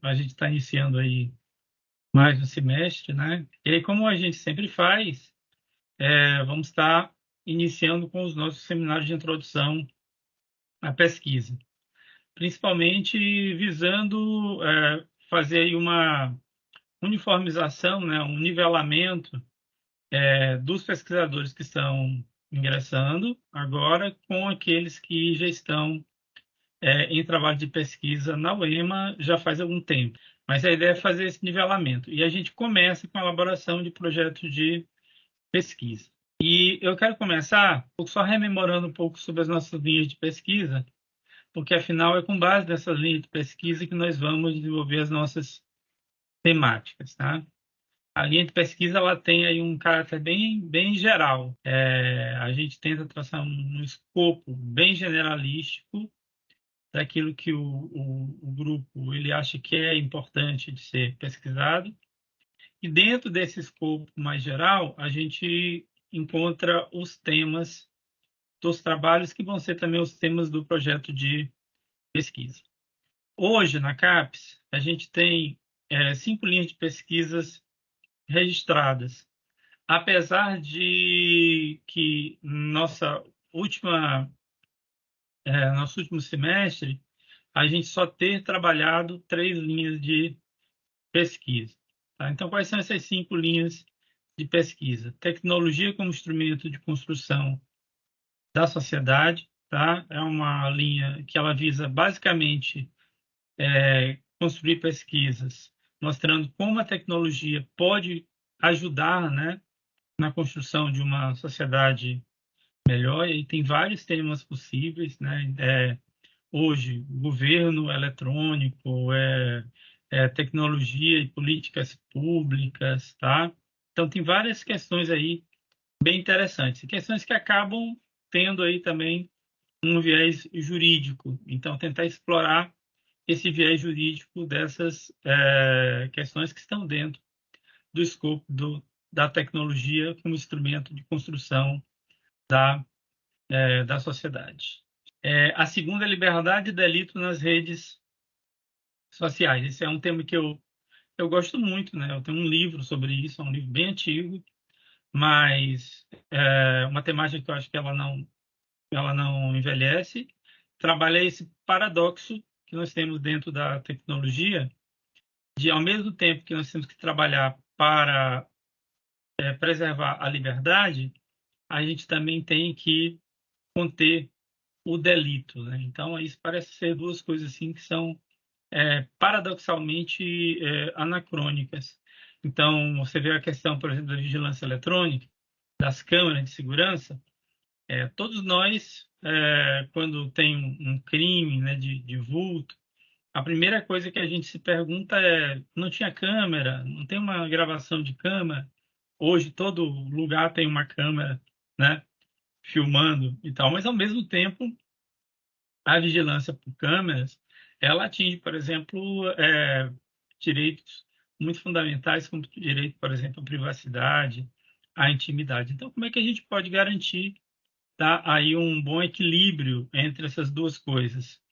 A gente está iniciando aí mais um semestre, né? E aí, como a gente sempre faz, vamos estar iniciando com os nossos seminários de introdução à pesquisa, principalmente visando fazer aí uma uniformização, né? Um nivelamento dos pesquisadores que estão ingressando agora com aqueles que já estão em trabalho de pesquisa na UEMA já faz algum tempo. Mas a ideia é fazer esse nivelamento. E a gente começa com a elaboração de projetos de pesquisa. E eu quero começar só rememorando um pouco sobre as nossas linhas de pesquisa, porque afinal é com base nessas linhas de pesquisa que nós vamos desenvolver as nossas temáticas, tá? A linha de pesquisa ela tem aí um caráter bem geral. A gente tenta traçar um escopo bem generalístico daquilo que o grupo ele acha que é importante de ser pesquisado. E dentro desse escopo mais geral, a gente encontra os temas dos trabalhos que vão ser também os temas do projeto de pesquisa. Hoje, na CAPES, a gente tem 5 linhas de pesquisas registradas. Apesar de que nosso último semestre, a gente só ter trabalhado 3 linhas de pesquisa. Tá? Então, quais são essas 5 linhas de pesquisa? Tecnologia como instrumento de construção da sociedade, tá? É uma linha que ela visa basicamente construir pesquisas mostrando como a tecnologia pode ajudar, né, na construção de uma sociedade melhor. E tem vários temas possíveis, né? Hoje, governo eletrônico, tecnologia e políticas públicas, tá? Então, tem várias questões aí bem interessantes, e questões que acabam tendo aí também um viés jurídico. Então, tentar explorar esse viés jurídico dessas questões que estão dentro do escopo da tecnologia como instrumento de construção da sociedade. A segunda é liberdade e delito nas redes sociais. Esse é um tema que eu gosto muito, né? Eu tenho um livro sobre isso, é um livro bem antigo, mas uma temática que eu acho que ela não envelhece. Trabalha esse paradoxo que nós temos dentro da tecnologia, de ao mesmo tempo que nós temos que trabalhar para preservar a liberdade, a gente também tem que conter o delito, né? Então, isso parece ser duas coisas assim que são paradoxalmente anacrônicas. Então, você vê a questão, por exemplo, da vigilância eletrônica, das câmeras de segurança. Todos nós, quando tem um crime, né, de vulto, a primeira coisa que a gente se pergunta não tinha câmera, não tem uma gravação de câmera. Hoje todo lugar tem uma câmera, né, filmando e tal, mas ao mesmo tempo a vigilância por câmeras, ela atinge, por exemplo, direitos muito fundamentais, como o direito, por exemplo, à privacidade, à intimidade. Então, como é que a gente pode garantir, tá, aí um bom equilíbrio entre essas duas coisas?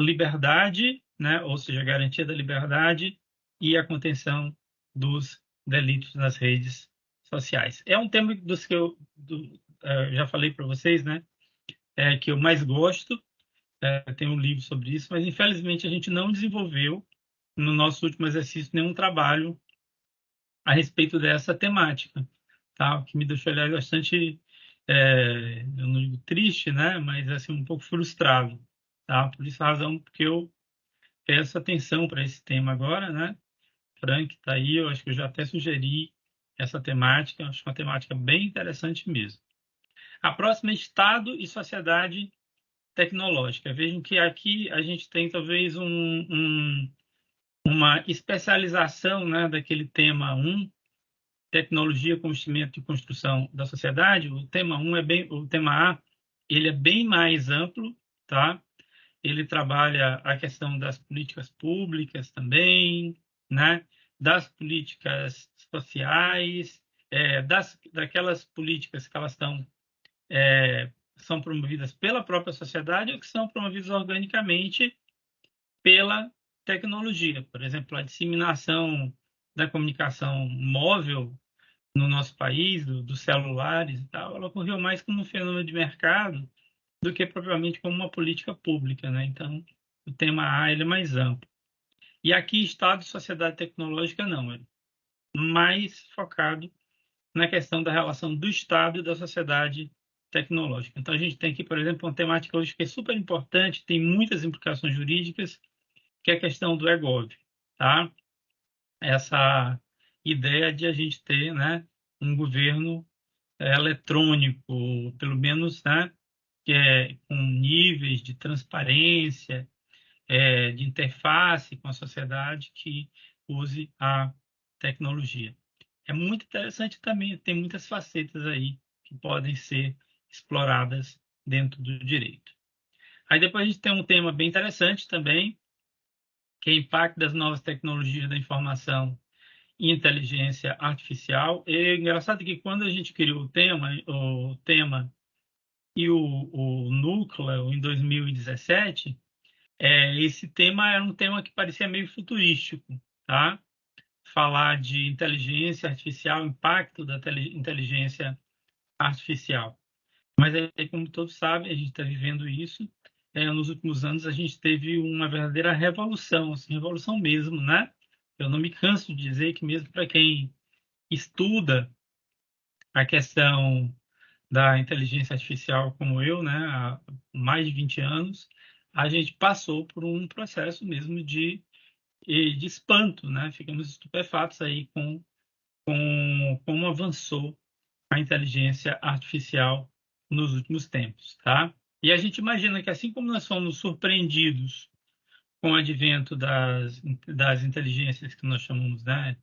Liberdade, né, ou seja, a garantia da liberdade e a contenção dos delitos nas redes sociais. É um tema dos que eu já falei para vocês, né, que eu mais gosto. Tem um livro sobre isso, mas infelizmente a gente não desenvolveu no nosso último exercício nenhum trabalho a respeito dessa temática, tá? O que me deixou, aliás, bastante, eu não digo triste, né? Mas assim um pouco frustrado, tá? Por essa razão, porque eu peço atenção para esse tema agora, né? Frank está aí, eu acho que eu já até sugeri essa temática, acho uma temática bem interessante mesmo. A próxima é Estado e Sociedade Tecnológica. Vejam que aqui a gente tem talvez uma especialização, né, daquele tema 1, tecnologia como instrumento de construção da sociedade. O tema A, ele é bem mais amplo, tá? Ele trabalha a questão das políticas públicas também, né? Das políticas sociais, daquelas políticas que elas são promovidas pela própria sociedade ou que são promovidas organicamente pela tecnologia. Por exemplo, a disseminação da comunicação móvel no nosso país, dos celulares e tal, ela ocorreu mais como um fenômeno de mercado do que propriamente como uma política pública, né? Então, o tema A ele é mais amplo. E aqui, Estado e sociedade tecnológica, não. É mais focado na questão da relação do Estado e da sociedade tecnológica. Então, a gente tem aqui, por exemplo, uma temática hoje que é super importante, tem muitas implicações jurídicas, que é a questão do eGov, tá? Essa ideia de a gente ter, né, um governo eletrônico, pelo menos, né, que é com níveis de transparência, de interface com a sociedade que use a tecnologia. É muito interessante também, tem muitas facetas aí que podem ser exploradas dentro do direito. Aí depois a gente tem um tema bem interessante também, que é o impacto das novas tecnologias da informação e inteligência artificial. E é engraçado que quando a gente criou o tema e o núcleo em 2017, esse tema era um tema que parecia meio futurístico, tá? Falar de inteligência artificial, impacto da inteligência artificial. Mas aí, como todos sabem, a gente está vivendo isso. Nos últimos anos, a gente teve uma verdadeira revolução, assim, revolução mesmo, né? Eu não me canso de dizer que mesmo para quem estuda a questão da inteligência artificial como eu, né, há mais de 20 anos, a gente passou por um processo mesmo de espanto, né? Ficamos estupefatos aí com como avançou a inteligência artificial nos últimos tempos, tá? E a gente imagina que assim como nós fomos surpreendidos com o advento das inteligências que nós chamamos, né,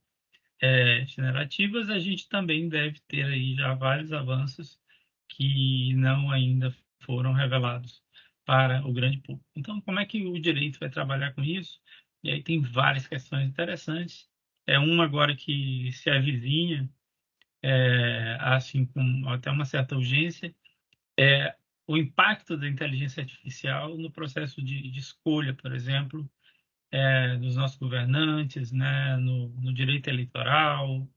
generativas, a gente também deve ter aí já vários avanços que não ainda foram revelados para o grande público. Então, como é que o direito vai trabalhar com isso? E aí tem várias questões interessantes. É uma agora que se avizinha, assim, com até uma certa urgência, o impacto da inteligência artificial no processo de escolha, por exemplo, dos nossos governantes, né, no direito eleitoral,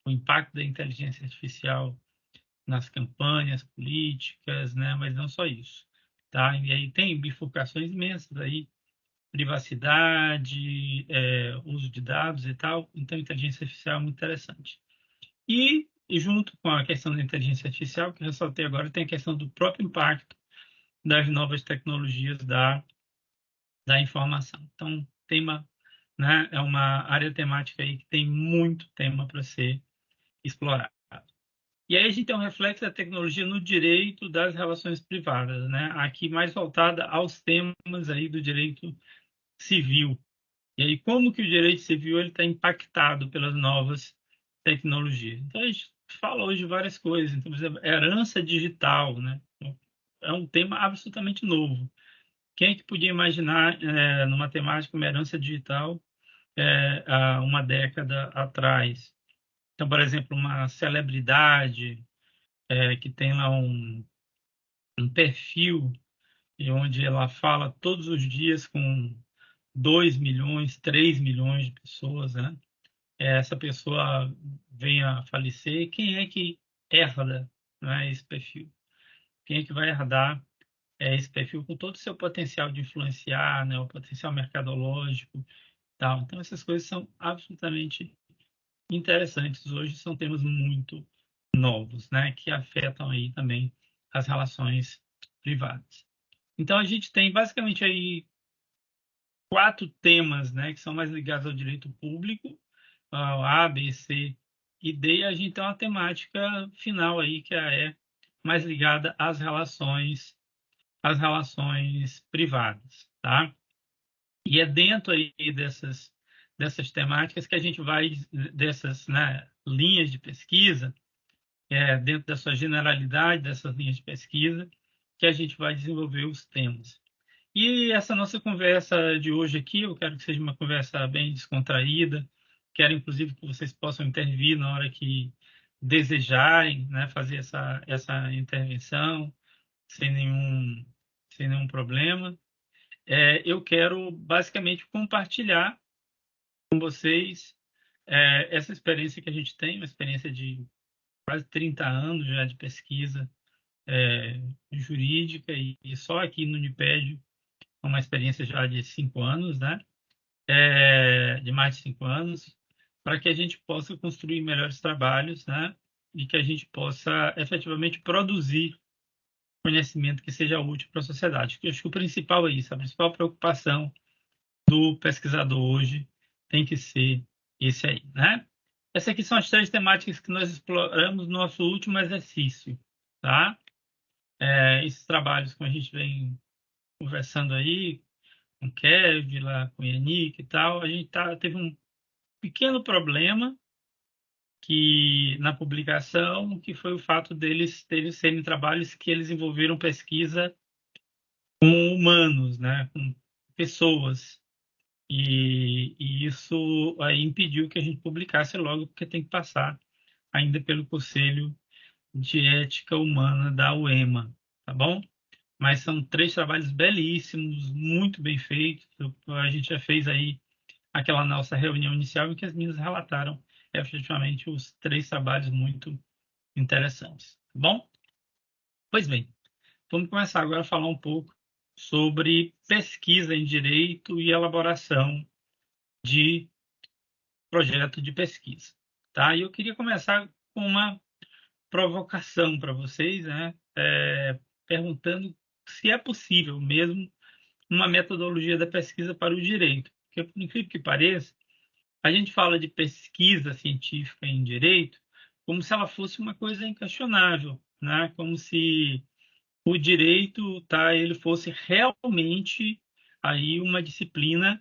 o impacto da inteligência artificial nas campanhas políticas, né, mas não só isso, tá? E aí tem bifurcações imensas aí, privacidade, uso de dados e tal, então inteligência artificial é muito interessante. E junto com a questão da inteligência artificial, que eu ressaltei agora, tem a questão do próprio impacto das novas tecnologias da informação. Então, tema, né, é uma área temática aí que tem muito tema para ser explorado. E aí a gente tem um reflexo da tecnologia no direito das relações privadas, né? Aqui mais voltada aos temas aí do direito civil. E aí como que o direito civil ele está impactado pelas novas tecnologias? Então a gente fala hoje de várias coisas. Então, por exemplo, herança digital, né? É um tema absolutamente novo. Quem é que podia imaginar numa temática uma herança digital há uma década atrás? Então, por exemplo, uma celebridade que tem lá um perfil e onde ela fala todos os dias com 2 milhões, 3 milhões de pessoas, né? Essa pessoa vem a falecer, quem é que herda, né, esse perfil? Quem é que vai herdar esse perfil com todo o seu potencial de influenciar, né, o potencial mercadológico, tal. Então, essas coisas são absolutamente interessantes. Hoje são temas muito novos, né, que afetam aí também as relações privadas. Então, a gente tem basicamente aí 4 temas, né, que são mais ligados ao direito público, A, B, C e D, e a gente tem uma temática final aí, que é mais ligada às relações privadas, tá? E é dentro aí dessas temáticas que a gente vai, dessas, né, linhas de pesquisa, dentro da sua generalidade dessas linhas de pesquisa, que a gente vai desenvolver os temas. E essa nossa conversa de hoje aqui, eu quero que seja uma conversa bem descontraída, quero inclusive que vocês possam intervir na hora que desejarem, né, fazer essa intervenção sem nenhum problema. eu quero basicamente compartilhar com vocês essa experiência que a gente tem, uma experiência de quase 30 anos já de pesquisa jurídica e só aqui no Uniped uma experiência já de 5 anos, né? De mais de 5 anos, para que a gente possa construir melhores trabalhos, né? E que a gente possa efetivamente produzir conhecimento que seja útil para a sociedade. Eu acho que o principal é isso, a principal preocupação do pesquisador hoje tem que ser esse aí, né? Essas aqui são as três temáticas que nós exploramos no nosso último exercício, tá? Esses trabalhos que a gente vem conversando aí, com o Kevin, lá com o Yannick e tal, a gente teve um pequeno problema que na publicação, que foi o fato deles serem trabalhos que eles envolveram pesquisa com humanos, né, com pessoas. E isso aí impediu que a gente publicasse logo, porque tem que passar ainda pelo Conselho de Ética Humana da UEMA, tá bom? Mas são três trabalhos belíssimos, muito bem feitos. A gente já fez aí aquela nossa reunião inicial em que as meninas relataram efetivamente os três trabalhos muito interessantes, tá bom? Pois bem, vamos começar agora a falar um pouco sobre pesquisa em direito e elaboração de projeto de pesquisa, tá? E eu queria começar com uma provocação para vocês, né? Perguntando se é possível mesmo uma metodologia da pesquisa para o direito. Porque, por incrível que pareça, a gente fala de pesquisa científica em direito como se ela fosse uma coisa inquestionável, né? Como se o direito, tá, ele fosse realmente aí uma disciplina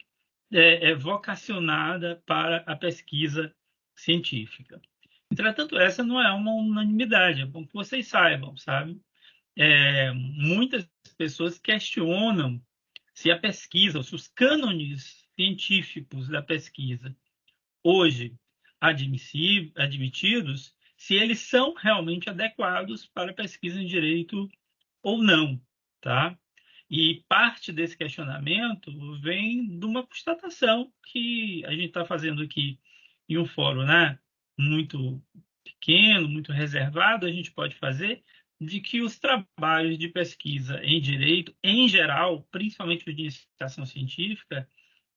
vocacionada para a pesquisa científica. Entretanto, essa não é uma unanimidade, é bom que vocês saibam, sabe? Muitas pessoas questionam se a pesquisa, se os cânones científicos da pesquisa hoje admitidos, se eles são realmente adequados para pesquisa em direito ou não, tá? E parte desse questionamento vem de uma constatação que a gente está fazendo aqui em um fórum, né? Muito pequeno, muito reservado, a gente pode fazer de que os trabalhos de pesquisa em direito, em geral, principalmente os de iniciação científica,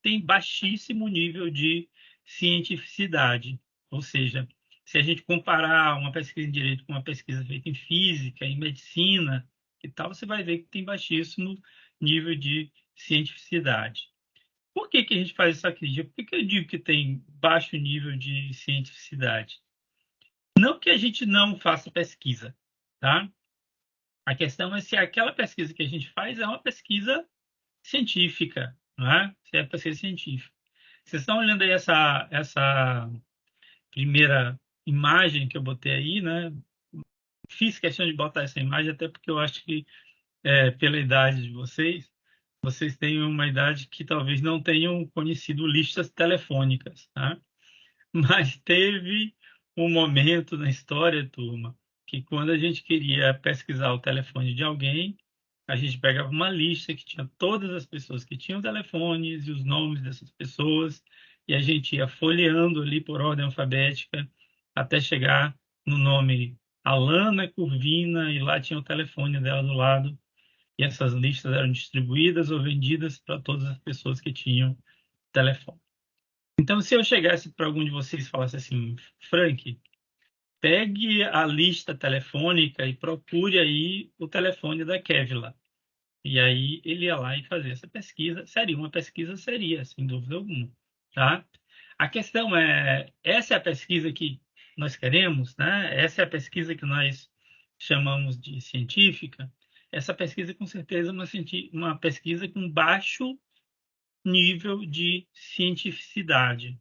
têm baixíssimo nível de cientificidade. Ou seja, se a gente comparar uma pesquisa em direito com uma pesquisa feita em física, em medicina e tal, você vai ver que tem baixíssimo nível de cientificidade. Por que que a gente faz essa crítica? Por que que eu digo que tem baixo nível de cientificidade? Não que a gente não faça pesquisa, tá? A questão é se aquela pesquisa que a gente faz é uma pesquisa científica, não é? Se é pesquisa científica. Vocês estão olhando aí essa primeira imagem que eu botei aí, né? Fiz questão de botar essa imagem até porque eu acho que, pela idade de vocês, vocês têm uma idade que talvez não tenham conhecido listas telefônicas, tá? Mas teve um momento na história, turma, que quando a gente queria pesquisar o telefone de alguém, a gente pegava uma lista que tinha todas as pessoas que tinham telefones e os nomes dessas pessoas, e a gente ia folheando ali por ordem alfabética até chegar no nome Alana Curvina, e lá tinha o telefone dela do lado, e essas listas eram distribuídas ou vendidas para todas as pessoas que tinham telefone. Então, se eu chegasse para algum de vocês e falasse assim, Frank, pegue a lista telefônica e procure aí o telefone da Kevla. E aí ele ia lá e fazia essa pesquisa. Seria uma pesquisa, seria, sem dúvida alguma, tá? A questão é, essa é a pesquisa que nós queremos, né? Essa é a pesquisa que nós chamamos de científica. Essa pesquisa, com certeza, é uma pesquisa com baixo nível de cientificidade.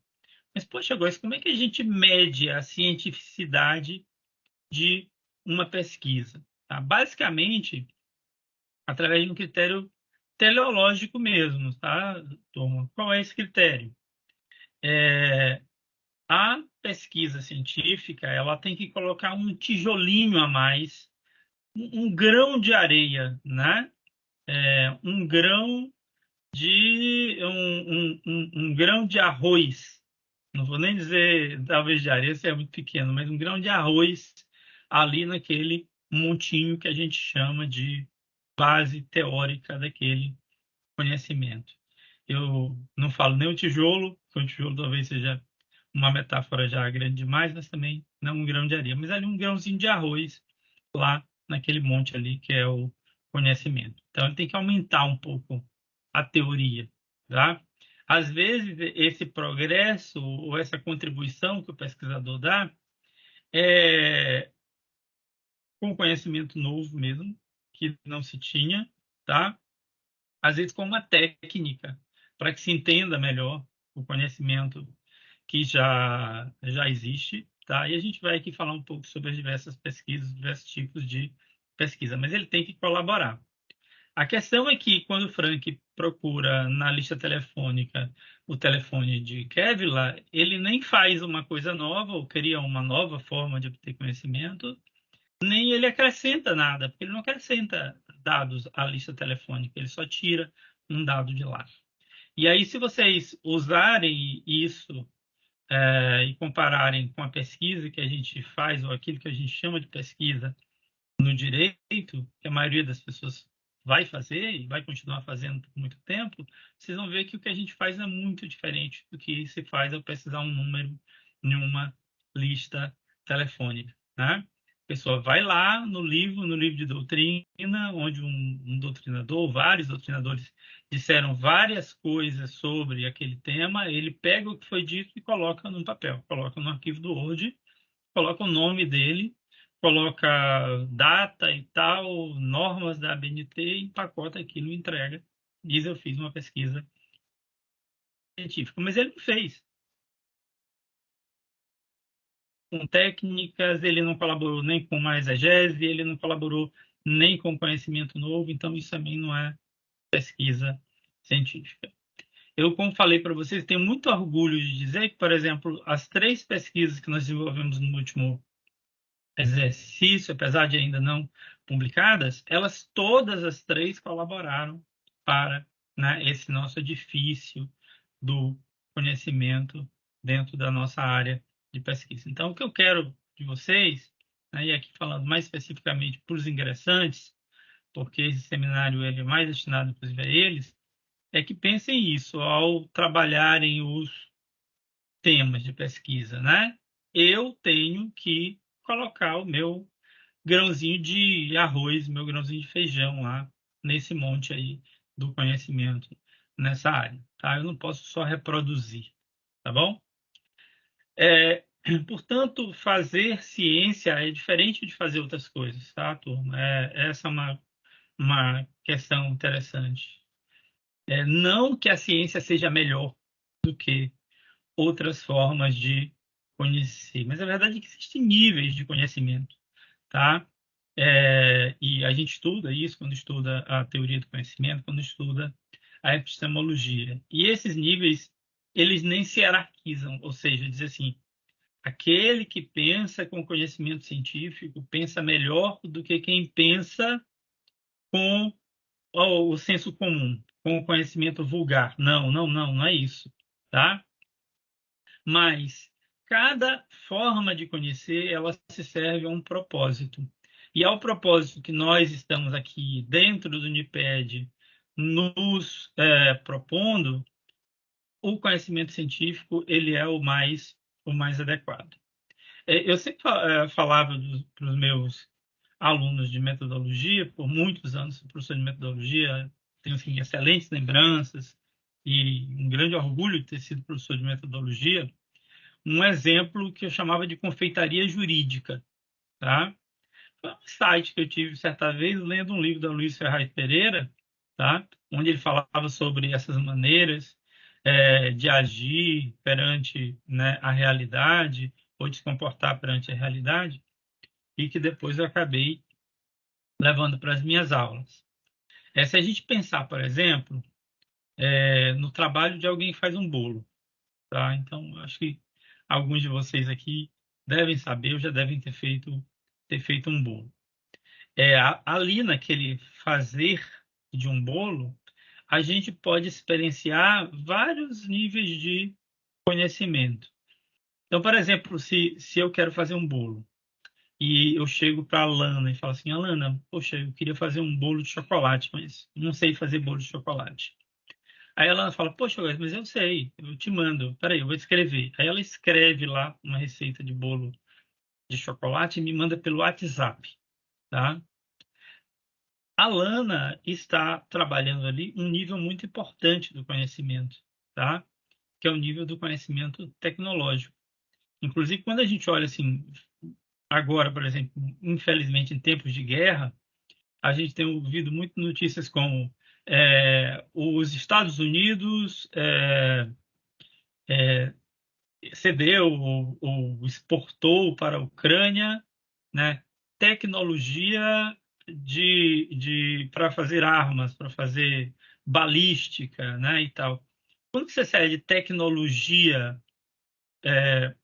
Mas, poxa, Góis, como é que a gente mede a cientificidade de uma pesquisa? Tá? Basicamente, através de um critério teleológico mesmo, tá, turma? Qual é esse critério? A pesquisa científica, ela tem que colocar um tijolinho a mais, um grão de areia, né? Um grão de um grão de arroz. Não vou nem dizer talvez de areia, esse é muito pequeno, mas um grão de arroz ali naquele montinho que a gente chama de base teórica daquele conhecimento. Eu não falo nem o tijolo, porque o tijolo talvez seja uma metáfora já grande demais, mas também não um grão de areia, mas ali um grãozinho de arroz lá naquele monte ali que é o conhecimento. Então ele tem que aumentar um pouco a teoria, tá? Às vezes esse progresso ou essa contribuição que o pesquisador dá é com conhecimento novo mesmo, que não se tinha, tá? Às vezes com uma técnica para que se entenda melhor o conhecimento que já existe, tá? E a gente vai aqui falar um pouco sobre as diversas pesquisas, diversos tipos de pesquisa, mas ele tem que colaborar. A questão é que quando o Frank procura na lista telefônica o telefone de Kevlar, ele nem faz uma coisa nova ou cria uma nova forma de obter conhecimento, nem ele acrescenta nada, porque ele não acrescenta dados à lista telefônica, ele só tira um dado de lá. E aí, se vocês usarem isso e compararem com a pesquisa que a gente faz, ou aquilo que a gente chama de pesquisa no direito, que a maioria das pessoas vai fazer e vai continuar fazendo por muito tempo, vocês vão ver que o que a gente faz é muito diferente do que se faz ao pesquisar um número em uma lista telefônica, né? A pessoa vai lá no livro de doutrina, onde um doutrinador, vários doutrinadores disseram várias coisas sobre aquele tema, ele pega o que foi dito e coloca num papel, coloca no arquivo do Word, coloca o nome dele, coloca data e tal, normas da ABNT, empacota aquilo e entrega. Diz, eu fiz uma pesquisa científica, mas ele não fez. Com técnicas, ele não colaborou nem com uma exegese, ele não colaborou nem com conhecimento novo, então isso também não é pesquisa científica. Eu, como falei para vocês, tenho muito orgulho de dizer que, por exemplo, as três pesquisas que nós desenvolvemos no último exercício, apesar de ainda não publicadas, elas todas as três colaboraram para, né, esse nosso edifício do conhecimento dentro da nossa área de pesquisa. Então, o que eu quero de vocês, né, e aqui falando mais especificamente para os ingressantes, porque esse seminário ele é mais destinado, inclusive, a eles, é que pensem isso ao trabalharem os temas de pesquisa, né? Eu tenho que colocar o meu grãozinho de arroz, meu grãozinho de feijão lá nesse monte aí do conhecimento nessa área, tá? Eu não posso só reproduzir, tá bom? É, portanto, fazer ciência é diferente de fazer outras coisas, tá, turma? Essa é uma questão interessante. Não que a ciência seja melhor do que outras formas de conhecer, mas a verdade é que existem níveis de conhecimento, tá? E a gente estuda isso quando estuda a teoria do conhecimento, quando estuda a epistemologia. E esses níveis, eles nem se hierarquizam, ou seja, diz assim, aquele que pensa com conhecimento científico pensa melhor do que quem pensa com o senso comum, com o conhecimento vulgar. Não, não, não, não é isso, tá? Mas cada forma de conhecer, ela se serve a um propósito. E ao propósito que nós estamos aqui dentro do Uniped nos propondo, o conhecimento científico ele é o mais adequado. Eu sempre falava para os meus alunos de metodologia, por muitos anos sou professor de metodologia, tenho assim, excelentes lembranças e um grande orgulho de ter sido professor de metodologia, um exemplo que eu chamava de confeitaria jurídica, tá? Foi um site que eu tive certa vez lendo um livro da Luiz Ferraz Pereira, tá? Onde ele falava sobre essas maneiras de agir perante, né, a realidade ou de se comportar perante a realidade e que depois eu acabei levando para as minhas aulas. Se a gente pensar, por exemplo, no trabalho de alguém que faz um bolo, tá? Então, acho que alguns de vocês aqui devem saber ou já devem ter feito um bolo. Ali naquele fazer de um bolo, a gente pode experienciar vários níveis de conhecimento. Então, por exemplo, se eu quero fazer um bolo e eu chego para a Alana e falo assim, Alana, poxa, eu queria fazer um bolo de chocolate, mas não sei fazer bolo de chocolate. Aí ela fala, poxa, Wes, mas eu sei, eu te mando. Peraí, eu vou escrever. Aí ela escreve lá uma receita de bolo de chocolate e me manda pelo WhatsApp, tá? A Lana está trabalhando ali um nível muito importante do conhecimento, tá? Que é o nível do conhecimento tecnológico. Inclusive, quando a gente olha assim, agora, por exemplo, infelizmente em tempos de guerra, a gente tem ouvido muito notícias como os Estados Unidos cedeu ou exportou para a Ucrânia, né, tecnologia para fazer armas, para fazer balística, né, e tal. Quando você cede tecnologia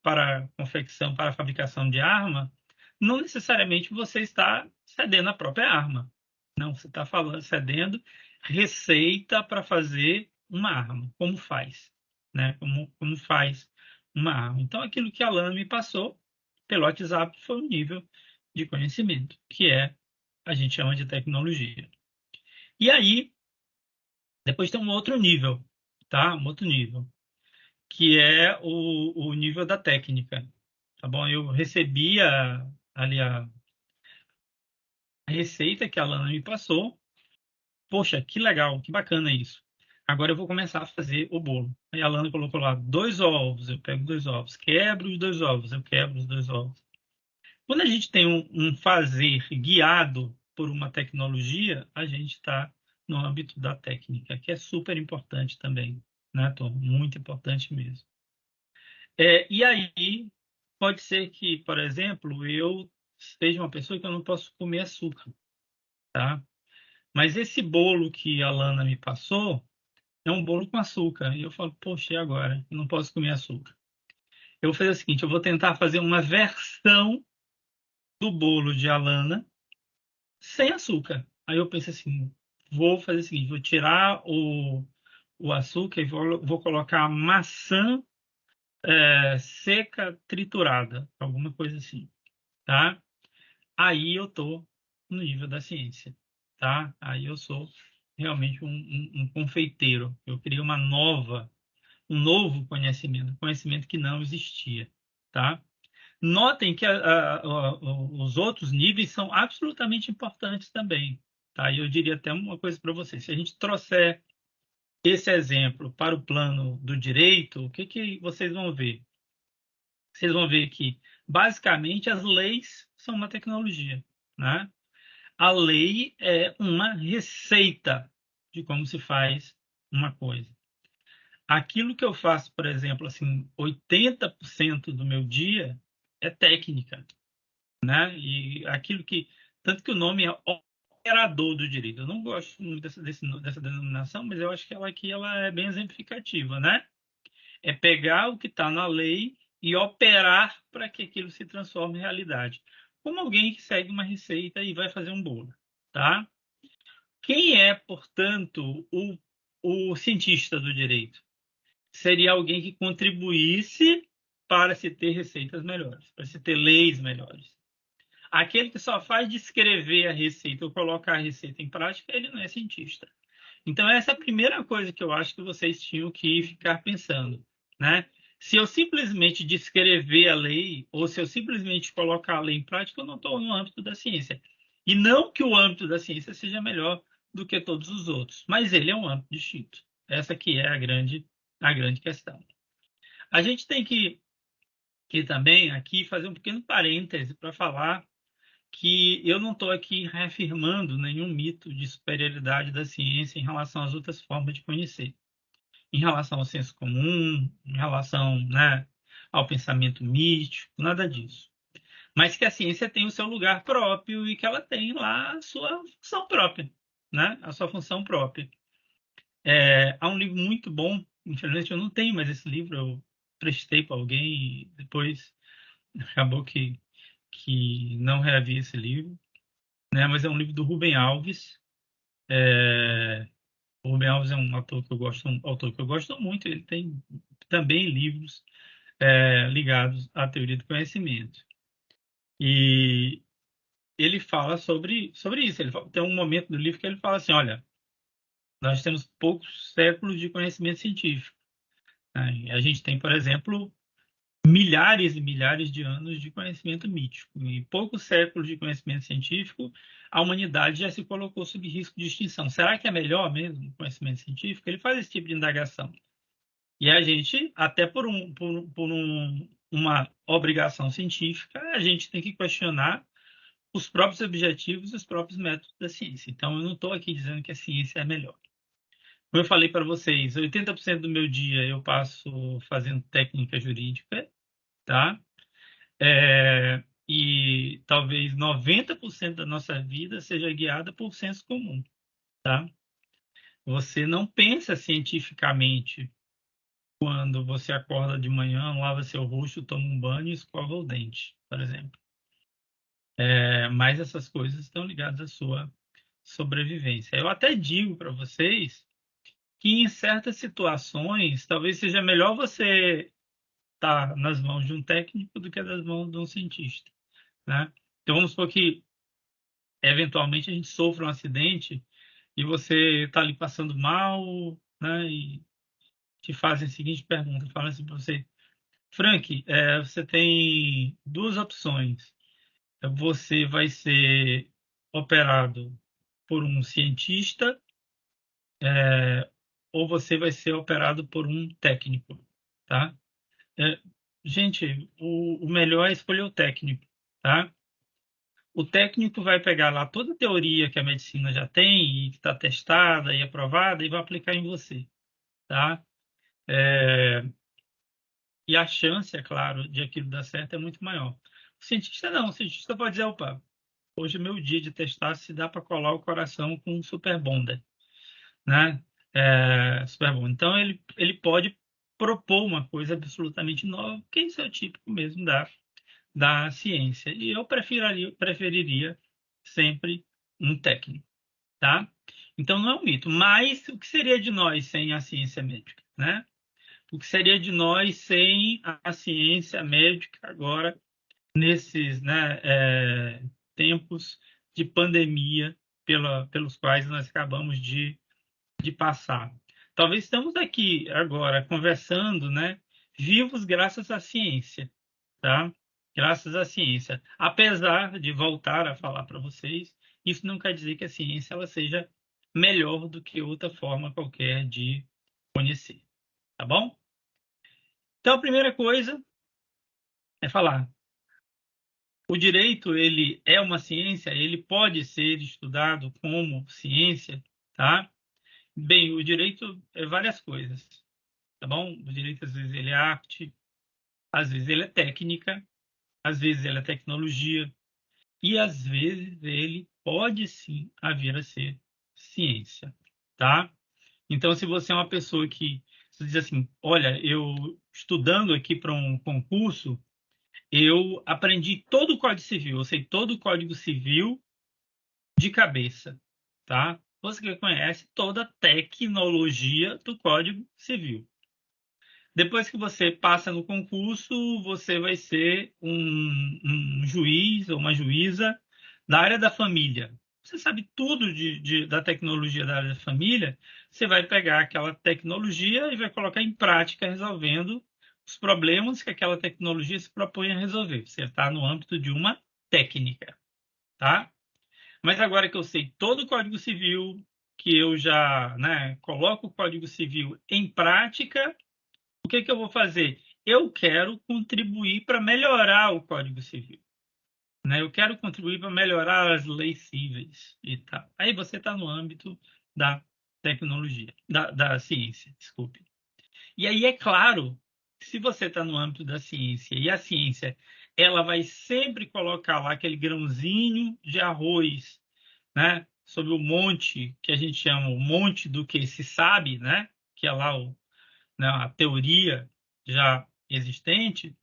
para a confecção, para a fabricação de arma, não necessariamente você está cedendo a própria arma. Não, você está falando, cedendo receita para fazer uma arma, como faz, né? Como faz uma arma. Então, aquilo que a Lana me passou pelo WhatsApp foi um nível de conhecimento, que a gente chama de tecnologia. E aí, depois tem um outro nível, tá? Um outro nível, que é o nível da técnica, tá bom? Eu recebi ali a receita que a Lana me passou. Poxa, que legal, que bacana isso. Agora eu vou começar a fazer o bolo. Aí a Lana colocou lá 2 ovos, eu pego 2 ovos, quebro os 2 ovos, eu quebro os 2 ovos. Quando a gente tem um fazer guiado por uma tecnologia, a gente está no âmbito da técnica, que é super importante também, né, Tom? Muito importante mesmo. E aí, pode ser que, por exemplo, eu seja uma pessoa que eu não posso comer açúcar, tá? Mas esse bolo que a Lana me passou é um bolo com açúcar. E eu falo, poxa, e agora? Eu não posso comer açúcar. Eu vou fazer o seguinte, eu vou tentar fazer uma versão do bolo de Alana sem açúcar. Aí eu pensei assim, vou fazer o seguinte, vou tirar o açúcar e vou colocar maçã seca triturada, alguma coisa assim, tá? Aí eu tô no nível da ciência, tá? Aí eu sou realmente um confeiteiro. Eu criei um novo conhecimento, um conhecimento que não existia, tá? Notem que os outros níveis são absolutamente importantes também, tá? E eu diria até uma coisa para vocês: se a gente trouxer esse exemplo para o plano do direito, o que que vocês vão ver? Vocês vão ver que, basicamente, as leis são uma tecnologia, né? A lei é uma receita de como se faz uma coisa. Aquilo que eu faço, por exemplo, assim, 80% do meu dia é técnica, né? E aquilo que, tanto que o nome é operador do direito. Eu não gosto muito dessa denominação, mas eu acho que ela aqui ela é bem exemplificativa, né? É pegar o que está na lei e operar para que aquilo se transforme em realidade. Como alguém que segue uma receita e vai fazer um bolo, tá? Quem é, portanto, o cientista do direito? Seria alguém que contribuísse para se ter receitas melhores, para se ter leis melhores. Aquele que só faz descrever a receita ou colocar a receita em prática, ele não é cientista. Então, essa é a primeira coisa que eu acho que vocês tinham que ficar pensando, né? Se eu simplesmente descrever a lei, ou se eu simplesmente colocar a lei em prática, eu não estou no âmbito da ciência. E não que o âmbito da ciência seja melhor do que todos os outros, mas ele é um âmbito distinto. Essa que é a grande questão. A gente tem que também aqui fazer um pequeno parêntese para falar que eu não estou aqui reafirmando nenhum mito de superioridade da ciência em relação às outras formas de conhecer, em relação ao senso comum, em relação, né, ao pensamento místico, nada disso. Mas que a ciência tem o seu lugar próprio e que ela tem lá a sua função própria, né, a sua função própria. Há um livro muito bom, infelizmente eu não tenho mais esse livro, eu prestei para alguém e depois acabou que não reavi esse livro, né? Mas é um livro do Rubem Alves, O Rubem Alves é um autor que eu gosto muito. Ele tem também livros ligados à teoria do conhecimento. E ele fala sobre isso. Tem um momento do livro que ele fala assim: olha, nós temos poucos séculos de conhecimento científico, né? A gente tem, por exemplo, milhares e milhares de anos de conhecimento mítico. Em poucos séculos de conhecimento científico, a humanidade já se colocou sob risco de extinção. Será que é melhor mesmo o conhecimento científico? Ele faz esse tipo de indagação. E a gente, até uma obrigação científica, a gente tem que questionar os próprios objetivos e os próprios métodos da ciência. Então, eu não estou aqui dizendo que a ciência é melhor. Como eu falei para vocês, 80% do meu dia eu passo fazendo técnica jurídica, tá? E talvez 90% da nossa vida seja guiada por senso comum, tá? Você não pensa cientificamente quando você acorda de manhã, lava seu rosto, toma um banho e escova o dente, por exemplo. Mas essas coisas estão ligadas à sua sobrevivência. Eu até digo para vocês que em certas situações talvez seja melhor você estar nas mãos de um técnico do que nas mãos de um cientista, né? Então vamos supor que eventualmente a gente sofra um acidente e você está ali passando mal, né? E te fazem a seguinte pergunta, falam assim para você: Frank, você tem duas opções. Você vai ser operado por um cientista, ou você vai ser operado por um técnico, tá? É, gente, o melhor é escolher o técnico, tá? O técnico vai pegar lá toda a teoria que a medicina já tem e que está testada e aprovada e vai aplicar em você, tá? É, e a chance, é claro, de aquilo dar certo é muito maior. O cientista não, o cientista pode dizer: opa, hoje é meu dia de testar se dá para colar o coração com um super bonder, né? Super bonder. Então ele pode propor uma coisa absolutamente nova, que isso é o típico mesmo da ciência. E eu preferiria sempre um técnico, tá? Então não é um mito. Mas o que seria de nós sem a ciência médica, né? O que seria de nós sem a ciência médica agora, nesses, né, tempos de pandemia pelos quais nós acabamos de passar? Talvez estamos aqui agora conversando, né, vivos graças à ciência, tá? Graças à ciência. Apesar de voltar a falar para vocês, isso não quer dizer que a ciência ela seja melhor do que outra forma qualquer de conhecer, tá bom? Então, a primeira coisa é falar: o direito, ele é uma ciência, ele pode ser estudado como ciência, tá? Bem, o direito é várias coisas, tá bom? O direito, às vezes, ele é arte, às vezes, ele é técnica, às vezes, ele é tecnologia, e, às vezes, ele pode, sim, vir a ser ciência, tá? Então, se você é uma pessoa que você diz assim: olha, eu estudando aqui para um concurso, eu aprendi todo o Código Civil, eu sei todo o Código Civil de cabeça, tá? Você conhece toda a tecnologia do Código Civil. Depois que você passa no concurso, você vai ser um juiz ou uma juíza da área da família. Você sabe tudo da tecnologia da área da família, você vai pegar aquela tecnologia e vai colocar em prática, resolvendo os problemas que aquela tecnologia se propõe a resolver. Você está no âmbito de uma técnica, tá? Mas agora que eu sei todo o Código Civil, que eu já, né, coloco o Código Civil em prática, o que que eu vou fazer? Eu quero contribuir para melhorar o Código Civil, né? Eu quero contribuir para melhorar as leis cíveis e tal. Aí você está no âmbito da tecnologia, da ciência, desculpe. E aí é claro, se você está no âmbito da ciência e a ciência ela vai sempre colocar lá aquele grãozinho de arroz, né, sobre o monte que a gente chama o monte do que se sabe, né, que é lá né, a teoria já existente.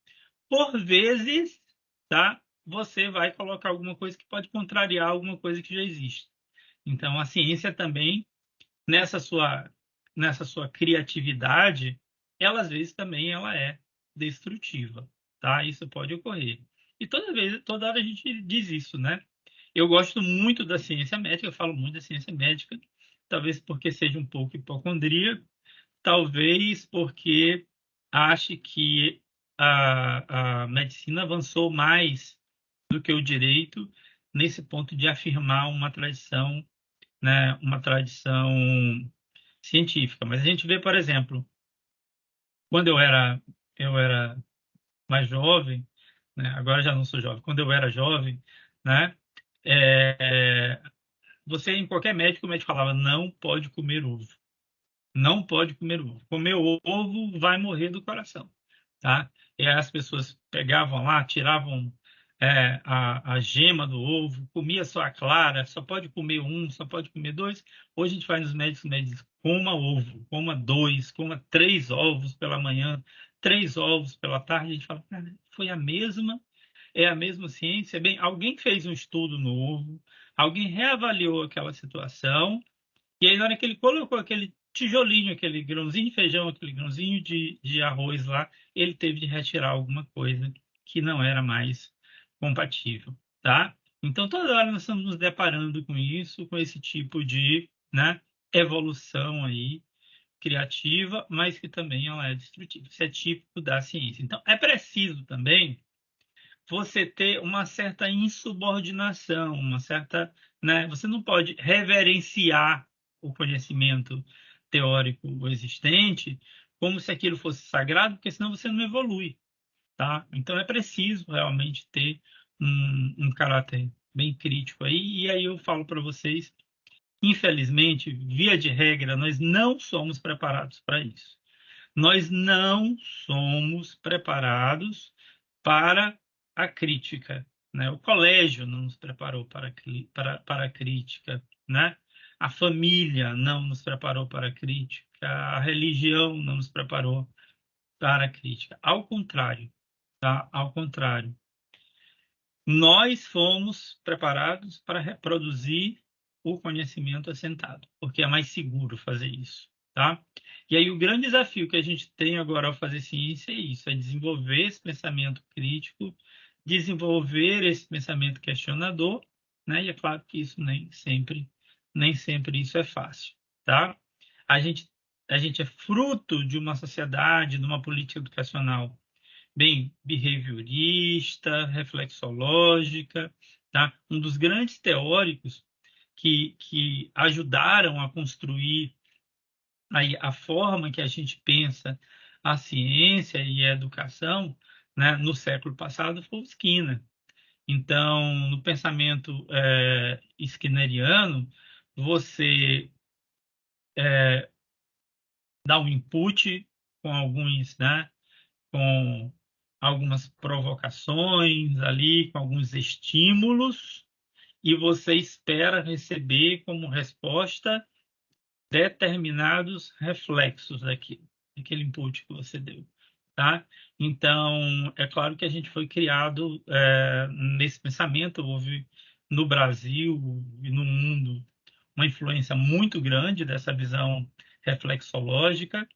Por vezes, tá, você vai colocar alguma coisa que pode contrariar alguma coisa que já existe. Então, a ciência também nessa sua, nessa sua criatividade, ela às vezes também ela é destrutiva, tá? Isso pode ocorrer. E toda hora a gente diz isso, né? Eu gosto muito da ciência médica, eu falo muito da ciência médica, talvez porque seja um pouco hipocondríaco, talvez porque ache que a medicina avançou mais do que o direito nesse ponto de afirmar uma tradição, né, uma tradição científica. Mas a gente vê, por exemplo, quando eu era mais jovem, né, agora já não sou jovem, quando eu era jovem, né, é, você em qualquer médico, o médico falava, não pode comer ovo. Não pode comer ovo. Comer ovo vai morrer do coração, tá? E aí as pessoas pegavam lá, tiravam a gema do ovo, comia só a clara, só pode comer um, só pode comer dois. Hoje a gente vai nos médicos, médicos, coma ovo, coma dois, coma três ovos pela manhã, três ovos pela tarde. A gente fala, cara, foi a mesma, é a mesma ciência. Bem, alguém fez um estudo novo, alguém reavaliou aquela situação e aí, na hora que ele colocou aquele tijolinho, aquele grãozinho de feijão, aquele grãozinho de arroz lá, ele teve de retirar alguma coisa que não era mais compatível, tá? Então, toda hora nós estamos nos deparando com isso, com esse tipo de, né, evolução aí criativa, mas que também ela é destrutiva. Isso é típico da ciência. Então, é preciso também você ter uma certa insubordinação, uma certa, né? Você não pode reverenciar o conhecimento teórico existente como se aquilo fosse sagrado, porque senão você não evolui, tá? Então é preciso realmente ter um caráter bem crítico aí. E aí eu falo para vocês, infelizmente, via de regra, nós não somos preparados para isso. Nós não somos preparados para a crítica, né? O colégio não nos preparou para a crítica, né? A família não nos preparou para a crítica, a religião não nos preparou para a crítica. Ao contrário, tá? Ao contrário. Nós fomos preparados para reproduzir o conhecimento assentado, porque é mais seguro fazer isso, tá? E aí o grande desafio que a gente tem agora ao fazer ciência é isso, é desenvolver esse pensamento crítico, desenvolver esse pensamento questionador, né? E é claro que isso nem sempre isso é fácil, tá? A gente a gente é fruto de uma sociedade, de uma política educacional bem behaviorista, reflexológica, tá? Um dos grandes teóricos que ajudaram a construir aí a forma que a gente pensa a ciência e a educação, né, no século passado foi o Skinner. Então, no pensamento skinneriano, você dá um input com alguns, né, com algumas provocações ali, com alguns estímulos, e você espera receber como resposta determinados reflexos daquele input que você deu, tá? Então, é claro que a gente foi criado nesse pensamento, houve no Brasil e no mundo uma influência muito grande dessa visão reflexológica,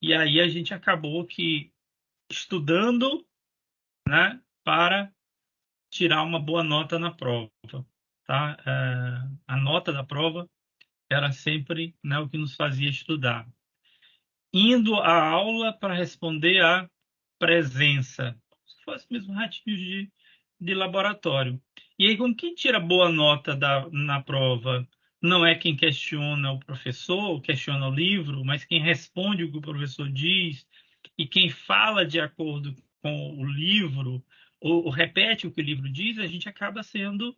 e aí a gente acabou que estudando, né, para tirar uma boa nota na prova, tá? A nota da prova era sempre, né, o que nos fazia estudar. Indo à aula para responder à presença, se fosse mesmo ratinhos de laboratório. E aí, como quem tira boa nota na prova não é quem questiona o professor, questiona o livro, mas quem responde o que o professor diz e quem fala de acordo com o livro ou repete o que o livro diz, a gente acaba sendo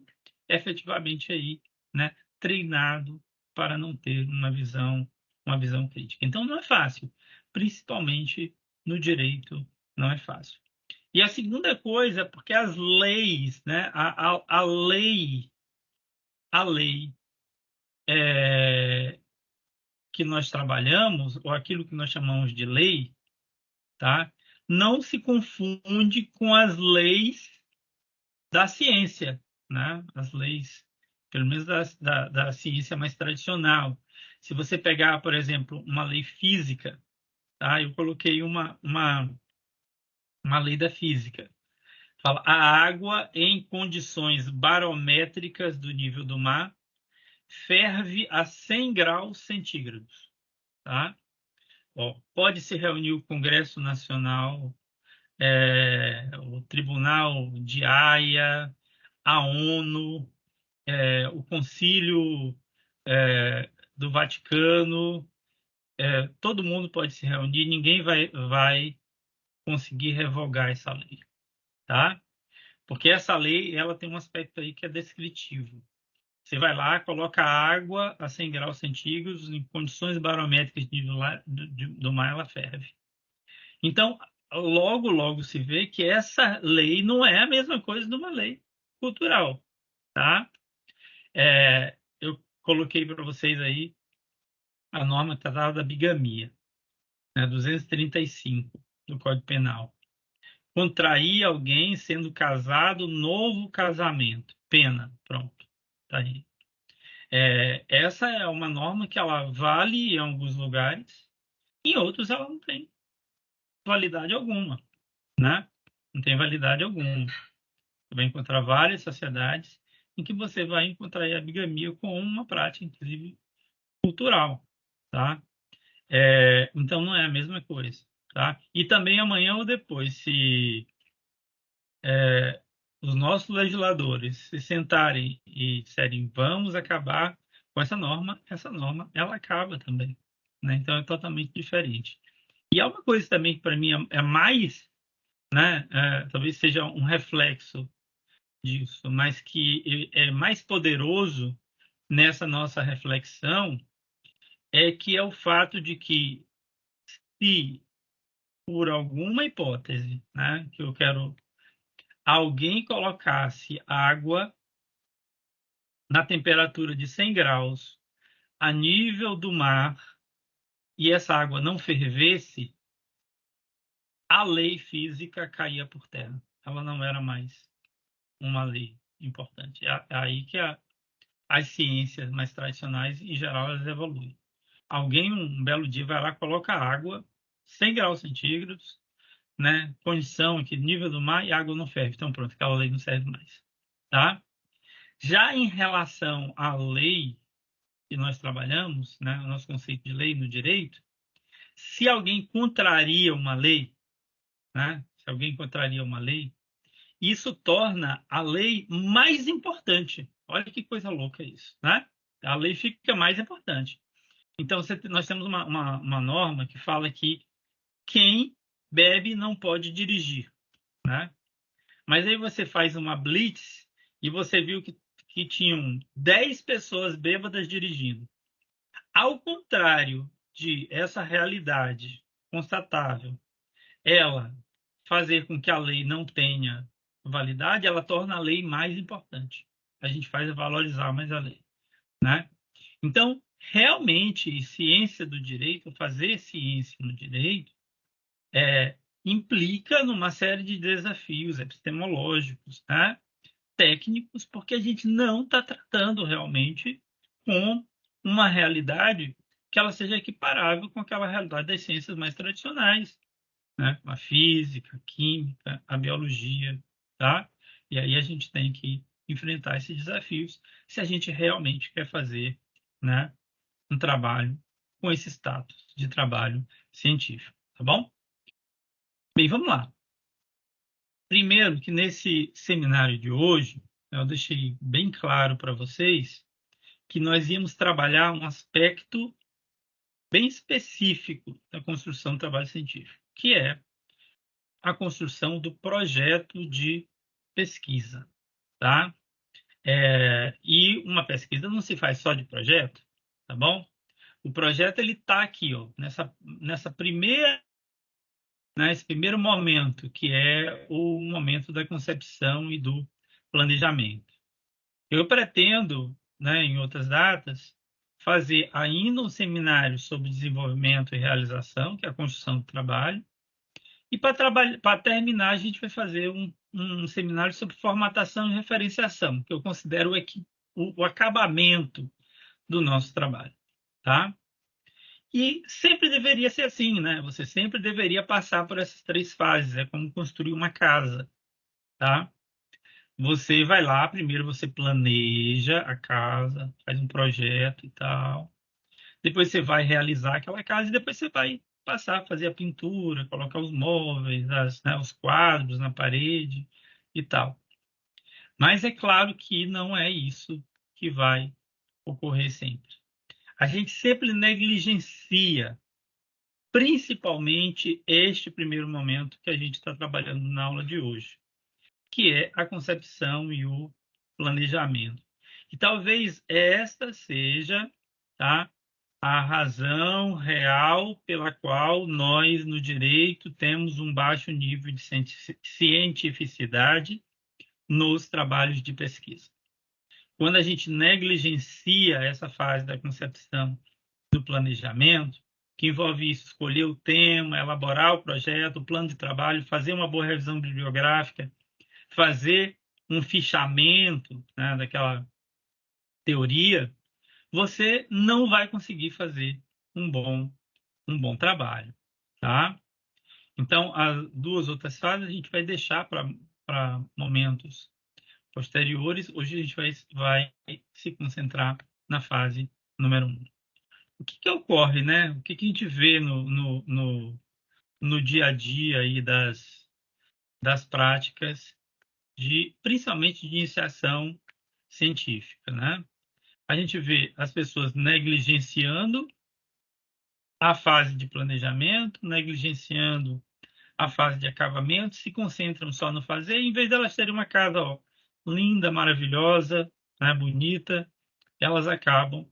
efetivamente aí, né, treinado para não ter uma visão crítica. Então não é fácil, principalmente no direito, não é fácil. E a segunda coisa, porque as leis, né, a lei que nós trabalhamos, ou aquilo que nós chamamos de lei, tá, não se confunde com as leis da ciência, né, as leis, pelo menos da ciência mais tradicional. Se você pegar, por exemplo, uma lei física, tá? Eu coloquei uma lei da física. Fala, a água em condições barométricas do nível do mar ferve a 100 graus centígrados, tá? Ó, pode se reunir o Congresso Nacional, o Tribunal de Haia, a ONU, o Concílio do Vaticano, todo mundo pode se reunir, ninguém vai conseguir revogar essa lei, tá? Porque essa lei ela tem um aspecto aí que é descritivo. Você vai lá, coloca a água a 100 graus centígrados, em condições barométricas de nível do mar, ela ferve. Então, logo se vê que essa lei não é a mesma coisa de uma lei cultural, tá? Eu coloquei para vocês aí a norma tratada da bigamia, né, 235 do Código Penal. Contrair alguém sendo casado, novo casamento. Pena, pronto. Tá aí. Essa é uma norma que ela vale em alguns lugares, em outros ela não tem validade alguma, né? Não tem validade alguma. Você vai encontrar várias sociedades em que você vai encontrar a bigamia como uma prática, inclusive, cultural, tá? Então não é a mesma coisa, tá? E também amanhã ou depois, se os nossos legisladores se sentarem e disserem vamos acabar com essa norma ela acaba também, né? Então é totalmente diferente. E há uma coisa também que para mim é mais, né? Talvez seja um reflexo disso, mas que é mais poderoso nessa nossa reflexão que é o fato de que se por alguma hipótese, né, que eu quero alguém colocasse água na temperatura de 100 graus a nível do mar e essa água não fervesse, a lei física caía por terra. Ela não era mais uma lei importante. É aí que as ciências mais tradicionais, em geral, elas evoluem. Alguém, um belo dia, vai lá, coloca água, 100 graus centígrados, né? Condição aqui, nível do mar, e a água não ferve. Então, pronto, aquela lei não serve mais. Tá? Já em relação à lei que nós trabalhamos, né? O nosso conceito de lei no direito, se alguém contraria uma lei, né? Se alguém contraria uma lei, isso torna a lei mais importante. Olha que coisa louca isso, né? A lei fica mais importante. Então, nós temos uma norma que fala que quem bebe não pode dirigir, né? Mas aí você faz uma blitz e você viu que tinham 10 pessoas bêbadas dirigindo. Ao contrário de essa realidade constatável, ela fazer com que a lei não tenha validade, ela torna a lei mais importante. A gente faz valorizar mais a lei, né? Então, realmente, ciência do direito, fazer ciência no direito, implica numa série de desafios epistemológicos, né? Técnicos, porque a gente não está tratando realmente com uma realidade que ela seja equiparável com aquela realidade das ciências mais tradicionais, né? A física, a química, a biologia, tá? E aí a gente tem que enfrentar esses desafios se a gente realmente quer fazer, né, um trabalho com esse status de trabalho científico, tá bom? Bem, vamos lá. Primeiro, que nesse seminário de hoje, eu deixei bem claro para vocês que nós íamos trabalhar um aspecto bem específico da construção do trabalho científico, que é a construção do projeto de pesquisa, tá? E uma pesquisa não se faz só de projeto, tá bom? O projeto ele está aqui, ó, nessa primeira, nesse primeiro momento, que é o momento da concepção e do planejamento. Eu pretendo, né, em outras datas, fazer ainda um seminário sobre desenvolvimento e realização, que é a construção do trabalho, e para terminar, a gente vai fazer um seminário sobre formatação e referenciação, que eu considero o acabamento do nosso trabalho. tá? E sempre deveria ser assim, né? Você sempre deveria passar por essas três fases. É como construir uma casa, tá? Você vai lá, primeiro você planeja a casa, faz um projeto e tal. Depois você vai realizar aquela casa e depois você vai passar a fazer a pintura, colocar os móveis, né, os quadros na parede e tal. Mas é claro que não é isso que vai ocorrer sempre. A gente sempre negligencia, principalmente este primeiro momento que a gente está trabalhando na aula de hoje, que é a concepção e o planejamento. E talvez esta seja, tá, a razão real pela qual nós, no direito, temos um baixo nível de cientificidade nos trabalhos de pesquisa. Quando a gente negligencia essa fase da concepção do planejamento, que envolve isso, escolher o tema, elaborar o projeto, o plano de trabalho, fazer uma boa revisão bibliográfica, fazer um fichamento, né, daquela teoria, você não vai conseguir fazer um bom, um bom trabalho, tá? Então, as duas outras fases a gente vai deixar para momentos posteriores. Hoje a gente vai se concentrar na fase número um. O que ocorre, né? O que a gente vê no dia a dia aí das práticas, principalmente de iniciação científica, né? A gente vê as pessoas negligenciando a fase de planejamento, negligenciando a fase de acabamento, se concentram só no fazer, em vez delas terem uma casa, ó, linda, maravilhosa, né, bonita, elas acabam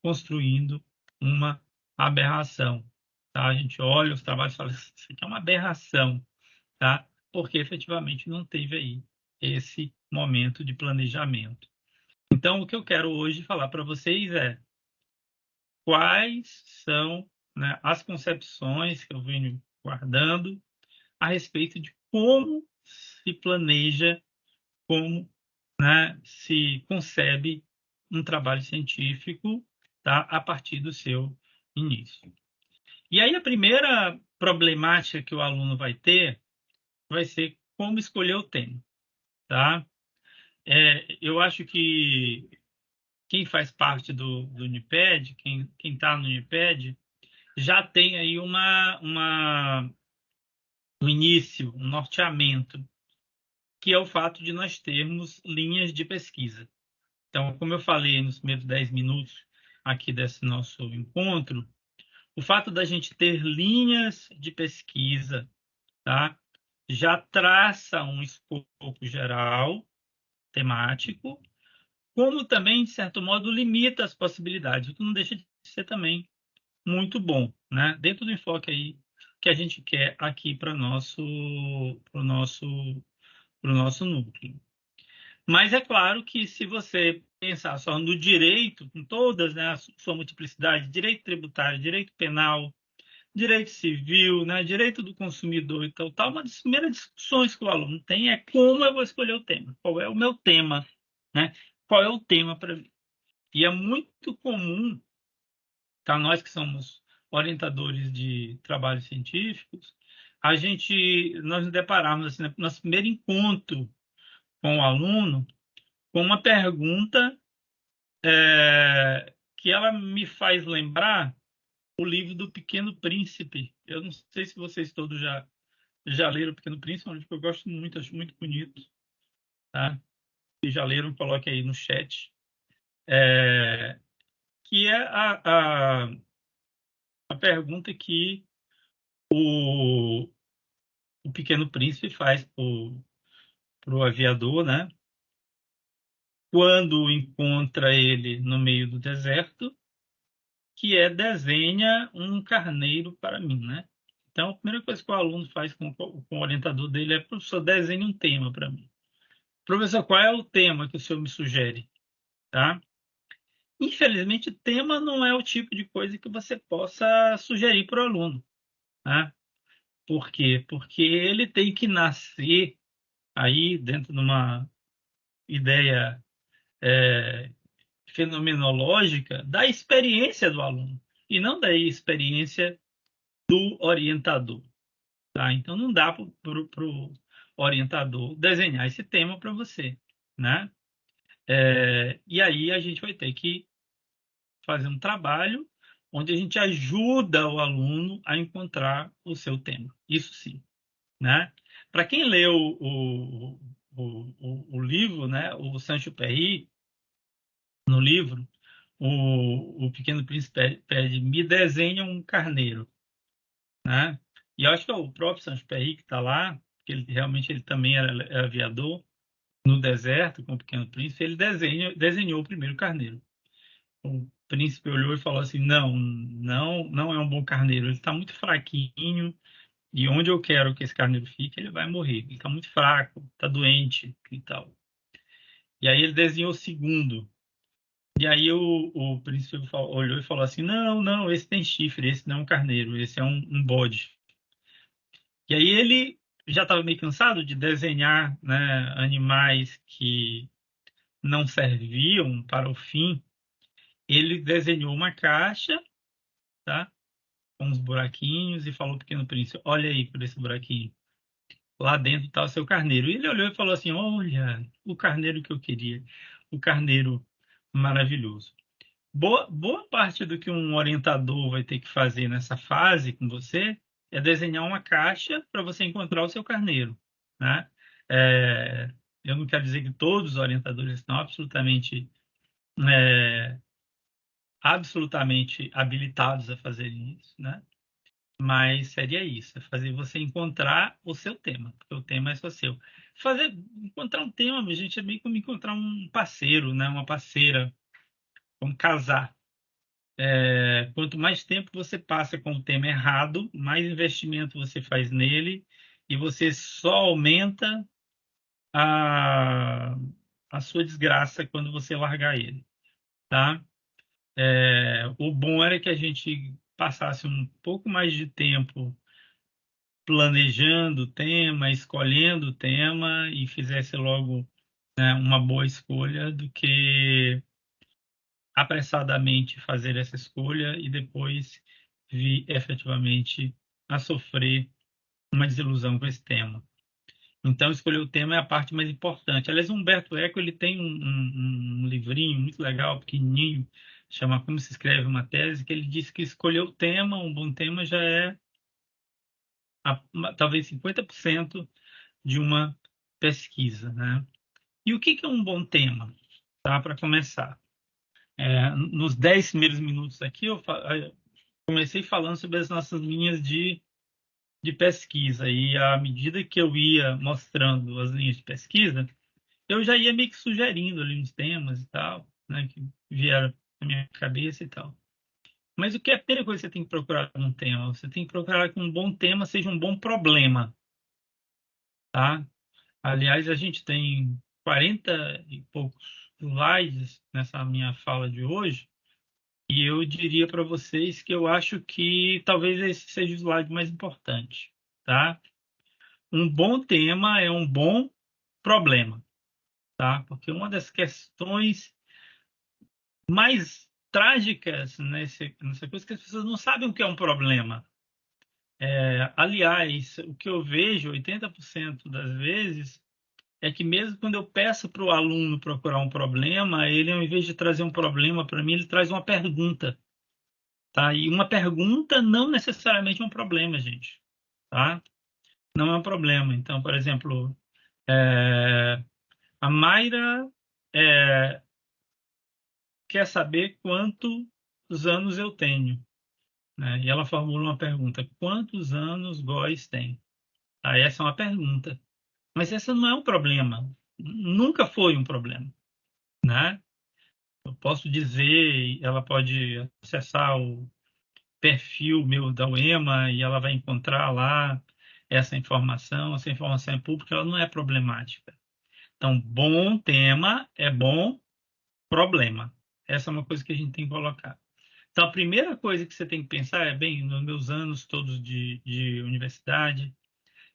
construindo uma aberração. Tá? A gente olha os trabalhos e fala, isso aqui é uma aberração, tá? Porque efetivamente não teve aí esse momento de planejamento. Então, o que eu quero hoje falar para vocês é quais são, né, as concepções que eu venho guardando a respeito de como se planeja, como, né, se concebe um trabalho científico, tá, a partir do seu início. E aí a primeira problemática que o aluno vai ter vai ser como escolher o tema, tá? Eu acho que quem faz parte do Uniped, quem está no Uniped, já tem aí um início, um norteamento, que é o fato de nós termos linhas de pesquisa. Então, como eu falei nos primeiros 10 minutos aqui desse nosso encontro, o fato da gente ter linhas de pesquisa, tá, já traça um escopo geral, temático, como também, de certo modo, limita as possibilidades, o que não deixa de ser também muito bom, né? Dentro do enfoque aí que a gente quer aqui para o nosso núcleo. Mas é claro que se você pensar só no direito, com todas, né, a sua multiplicidade, direito tributário, direito penal, direito civil, né, direito do consumidor e tal, uma das primeiras discussões que o aluno tem é como eu vou escolher o tema, qual é o meu tema, né? Qual é o tema para mim? E é muito comum, tá, nós que somos orientadores de trabalhos científicos, nós nos depararmos assim, no nosso primeiro encontro com o aluno com uma pergunta que ela me faz lembrar o livro do Pequeno Príncipe. Eu não sei se vocês todos já leram o Pequeno Príncipe, é um livro que eu gosto muito, acho muito bonito, tá? Se já leram, coloque aí no chat. É, que é a pergunta que o, o Pequeno Príncipe faz pro aviador, né? Quando encontra ele no meio do deserto, que é desenha um carneiro para mim, né? Então, a primeira coisa que o aluno faz com o orientador dele é: professor, desenhe um tema para mim. Professor, qual é o tema que o senhor me sugere? Tá? Infelizmente, tema não é o tipo de coisa que você possa sugerir para o aluno. Tá? Por quê? Porque ele tem que nascer aí dentro de uma ideia fenomenológica da experiência do aluno e não da experiência do orientador, tá? Então não dá para o orientador desenhar esse tema para você, né? E aí a gente vai ter que fazer um trabalho onde a gente ajuda o aluno a encontrar o seu tema. Isso sim, né? Para quem leu o livro, né, o Sancho Perry, no livro, o Pequeno Príncipe pede, me desenha um carneiro, né? E eu acho que é o próprio Sancho Perry que está lá, que ele realmente ele também era aviador no deserto com o Pequeno Príncipe, ele desenhou o primeiro carneiro. O príncipe olhou e falou assim: não, não, não é um bom carneiro. Ele está muito fraquinho e onde eu quero que esse carneiro fique, ele vai morrer. Ele está muito fraco, está doente e tal. E aí ele desenhou o segundo. E aí o príncipe olhou e falou assim: não, não, esse tem chifre, esse não é um carneiro, esse é um bode. E aí ele já estava meio cansado de desenhar, né, animais que não serviam para o fim. Ele desenhou uma caixa, tá? Com uns buraquinhos e falou ao Pequeno Príncipe: olha aí por esse buraquinho. Lá dentro está o seu carneiro. E ele olhou e falou assim: olha, o carneiro que eu queria, o carneiro maravilhoso. Boa parte do que um orientador vai ter que fazer nessa fase com você é desenhar uma caixa para você encontrar o seu carneiro, né? É, eu não quero dizer que todos os orientadores estão é, absolutamente habilitados a fazerem isso, né? Mas seria isso, é fazer você encontrar o seu tema, porque o tema é só seu. Encontrar um tema, a gente, é meio como encontrar um parceiro, né? Uma parceira, como casar. Quanto mais tempo você passa com o tema errado, mais investimento você faz nele e você só aumenta a, a sua desgraça quando você largar ele, tá? O bom era que a gente passasse um pouco mais de tempo planejando o tema, escolhendo o tema e fizesse logo, né, uma boa escolha do que apressadamente fazer essa escolha e depois vir efetivamente a sofrer uma desilusão com esse tema. Então, escolher o tema é a parte mais importante. Aliás, o Humberto Eco ele tem um livrinho muito legal, pequenininho, chama Como se escreve uma tese, que ele diz que escolher o tema, um bom tema, já é talvez 50% de uma pesquisa, né? E o que é um bom tema? Tá? Para começar. Nos 10 primeiros minutos aqui, eu comecei falando sobre as nossas linhas de pesquisa. E à medida que eu ia mostrando as linhas de pesquisa, eu já ia meio que sugerindo ali uns temas e tal, né, que vieram na minha cabeça e tal. Mas o que é a primeira coisa que você tem que procurar num tema? Você tem que procurar que um bom tema seja um bom problema, tá? Aliás, a gente tem 40 e poucos slides nessa minha fala de hoje, e eu diria para vocês que eu acho que talvez esse seja o slide mais importante, tá? Um bom tema é um bom problema, tá? Porque uma das questões mais trágicas nessa coisa é que as pessoas não sabem o que é um problema. Aliás, o que eu vejo 80% das vezes é que mesmo quando eu peço para o aluno procurar um problema, ele, ao invés de trazer um problema para mim, ele traz uma pergunta, tá? E uma pergunta não necessariamente é um problema, gente, tá? Não é um problema. Então, por exemplo, é, a Mayra é, quer saber quantos anos eu tenho, né? E ela formula uma pergunta: quantos anos Góis tem? Tá? Essa é uma pergunta. Mas essa não é um problema. Nunca foi um problema, né? Eu posso dizer, ela pode acessar o perfil meu da UEMA e ela vai encontrar lá essa informação. Essa informação é pública, ela não é problemática. Então, bom tema é bom problema. Essa é uma coisa que a gente tem que colocar. Então, a primeira coisa que você tem que pensar é, bem, nos meus anos todos de universidade,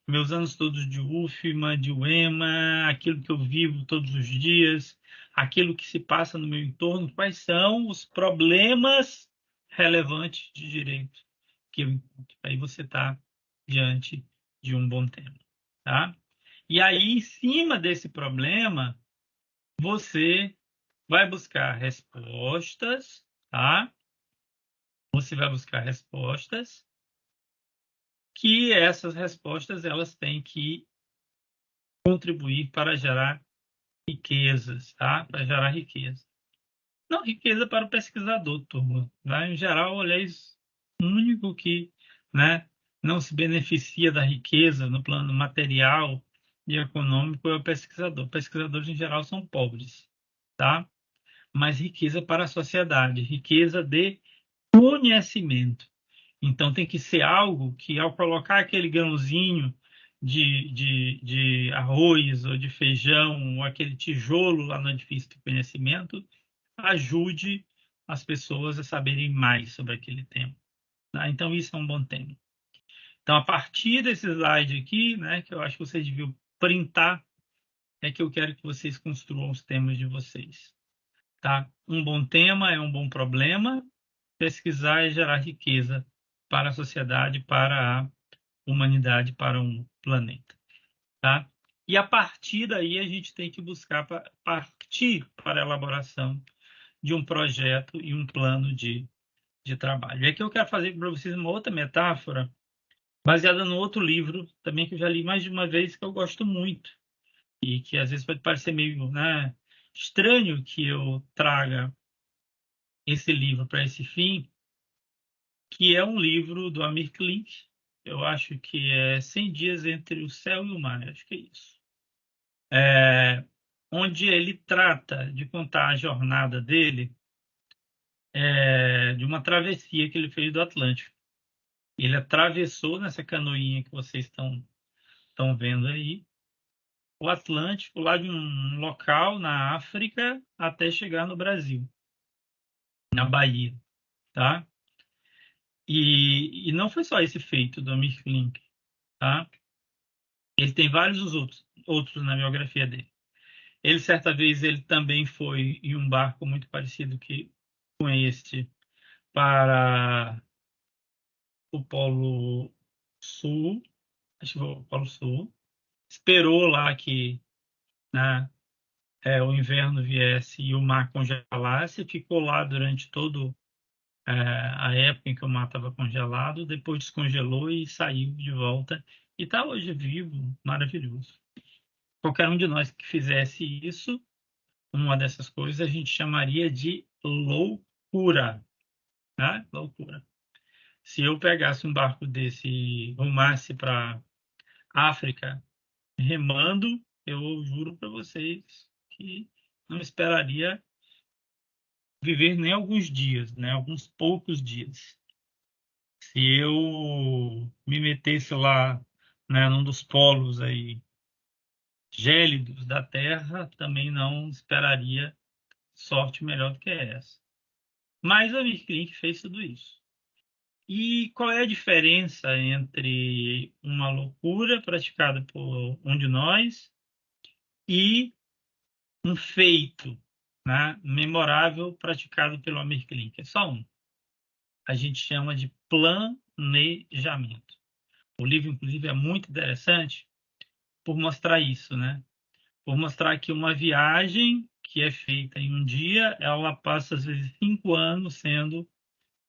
meus anos todos de UFMA, de UEMA, aquilo que eu vivo todos os dias, aquilo que se passa no meu entorno, quais são os problemas relevantes de direito que eu encontro. Aí você está diante de um bom tema, tá? E aí, em cima desse problema, você vai buscar respostas, tá? Você vai buscar respostas que essas respostas elas têm que contribuir para gerar riquezas, tá? Para gerar riqueza. Não riqueza para o pesquisador, turma. Tá? Em geral, aliás, o único que, né, não se beneficia da riqueza no plano material e econômico é o pesquisador. Pesquisadores, em geral, são pobres, tá? Mas riqueza para a sociedade, riqueza de conhecimento. Então tem que ser algo que, ao colocar aquele grãozinho de arroz ou de feijão, ou aquele tijolo lá no edifício do conhecimento, ajude as pessoas a saberem mais sobre aquele tema. Tá? Então isso é um bom tema. Então, a partir desse slide aqui, né, que eu acho que vocês deviam printar, é que eu quero que vocês construam os temas de vocês. Tá? Um bom tema é um bom problema. Pesquisar é gerar riqueza para a sociedade, para a humanidade, para um planeta, tá? E a partir daí a gente tem que buscar partir para a elaboração de um projeto e um plano de trabalho. E aqui eu quero fazer para vocês uma outra metáfora, baseada no outro livro, também que eu já li mais de uma vez, que eu gosto muito, e que às vezes pode parecer meio, né, estranho que eu traga esse livro para esse fim, que é um livro do Amir Klink. Eu acho que é 100 Dias Entre o Céu e o Mar, acho que é isso. Onde ele trata de contar a jornada dele, de uma travessia que ele fez do Atlântico. Ele atravessou nessa canoinha que vocês estão vendo aí, o Atlântico, lá de um local na África até chegar no Brasil, na Bahia, tá? E não foi só esse feito do Amir Klink, tá? Ele tem vários outros na biografia dele. Ele, certa vez, ele também foi em um barco muito parecido com este para o Polo Sul, acho que foi o Polo Sul, esperou lá que, né, o inverno viesse e o mar congelasse, ficou lá durante todo a época em que o mar estava congelado, depois descongelou e saiu de volta e está hoje vivo, maravilhoso. Qualquer um de nós que fizesse isso, uma dessas coisas, a gente chamaria de loucura, né? Loucura. Se eu pegasse um barco desse e rumasse para África remando, eu juro para vocês que não esperaria viver nem alguns dias, né? Alguns poucos dias. Se eu me metesse lá, né, num dos polos aí gélidos da Terra, também não esperaria sorte melhor do que essa. Mas a Mirklink fez tudo isso. E qual é a diferença entre uma loucura praticada por um de nós e um feito, né, memorável praticado pelo Amir Klink? É só um. A gente chama de planejamento. O livro, inclusive, é muito interessante por mostrar isso, né? Por mostrar que uma viagem que é feita em um dia, ela passa, às vezes, 5 anos sendo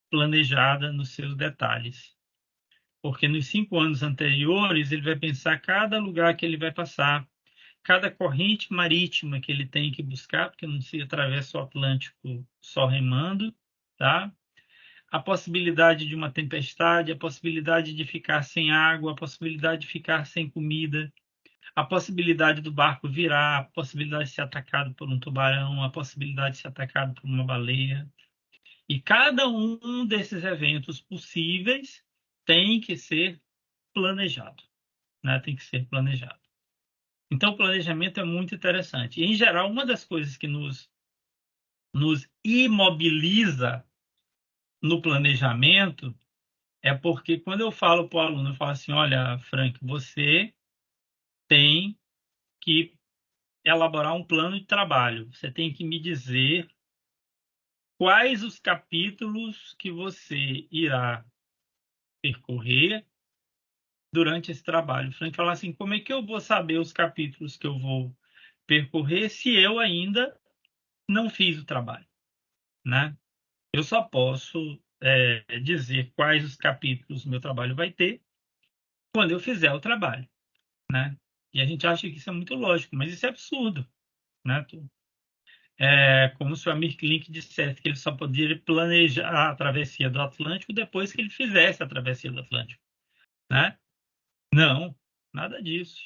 planejada nos seus detalhes. Porque nos 5 anos anteriores, ele vai pensar cada lugar que ele vai passar, cada corrente marítima que ele tem que buscar, porque não se atravessa o Atlântico só remando, tá? A possibilidade de uma tempestade, a possibilidade de ficar sem água, a possibilidade de ficar sem comida, a possibilidade do barco virar, a possibilidade de ser atacado por um tubarão, a possibilidade de ser atacado por uma baleia. E cada um desses eventos possíveis tem que ser planejado, né? Tem que ser planejado. Então, o planejamento é muito interessante. E, em geral, uma das coisas que nos imobiliza no planejamento É porque quando eu falo para o aluno, eu falo assim, olha, Frank, você tem que elaborar um plano de trabalho. Você tem que me dizer quais os capítulos que você irá percorrer durante esse trabalho. O Frank fala assim, como é que eu vou saber os capítulos que eu vou percorrer se eu ainda não fiz o trabalho, né? Eu só posso dizer quais os capítulos o meu trabalho vai ter quando eu fizer o trabalho, né? E a gente acha que isso é muito lógico, mas isso é absurdo, né? É como se o Amir Klink dissesse que ele só poderia planejar a travessia do Atlântico depois que ele fizesse a travessia do Atlântico, né? Não, nada disso.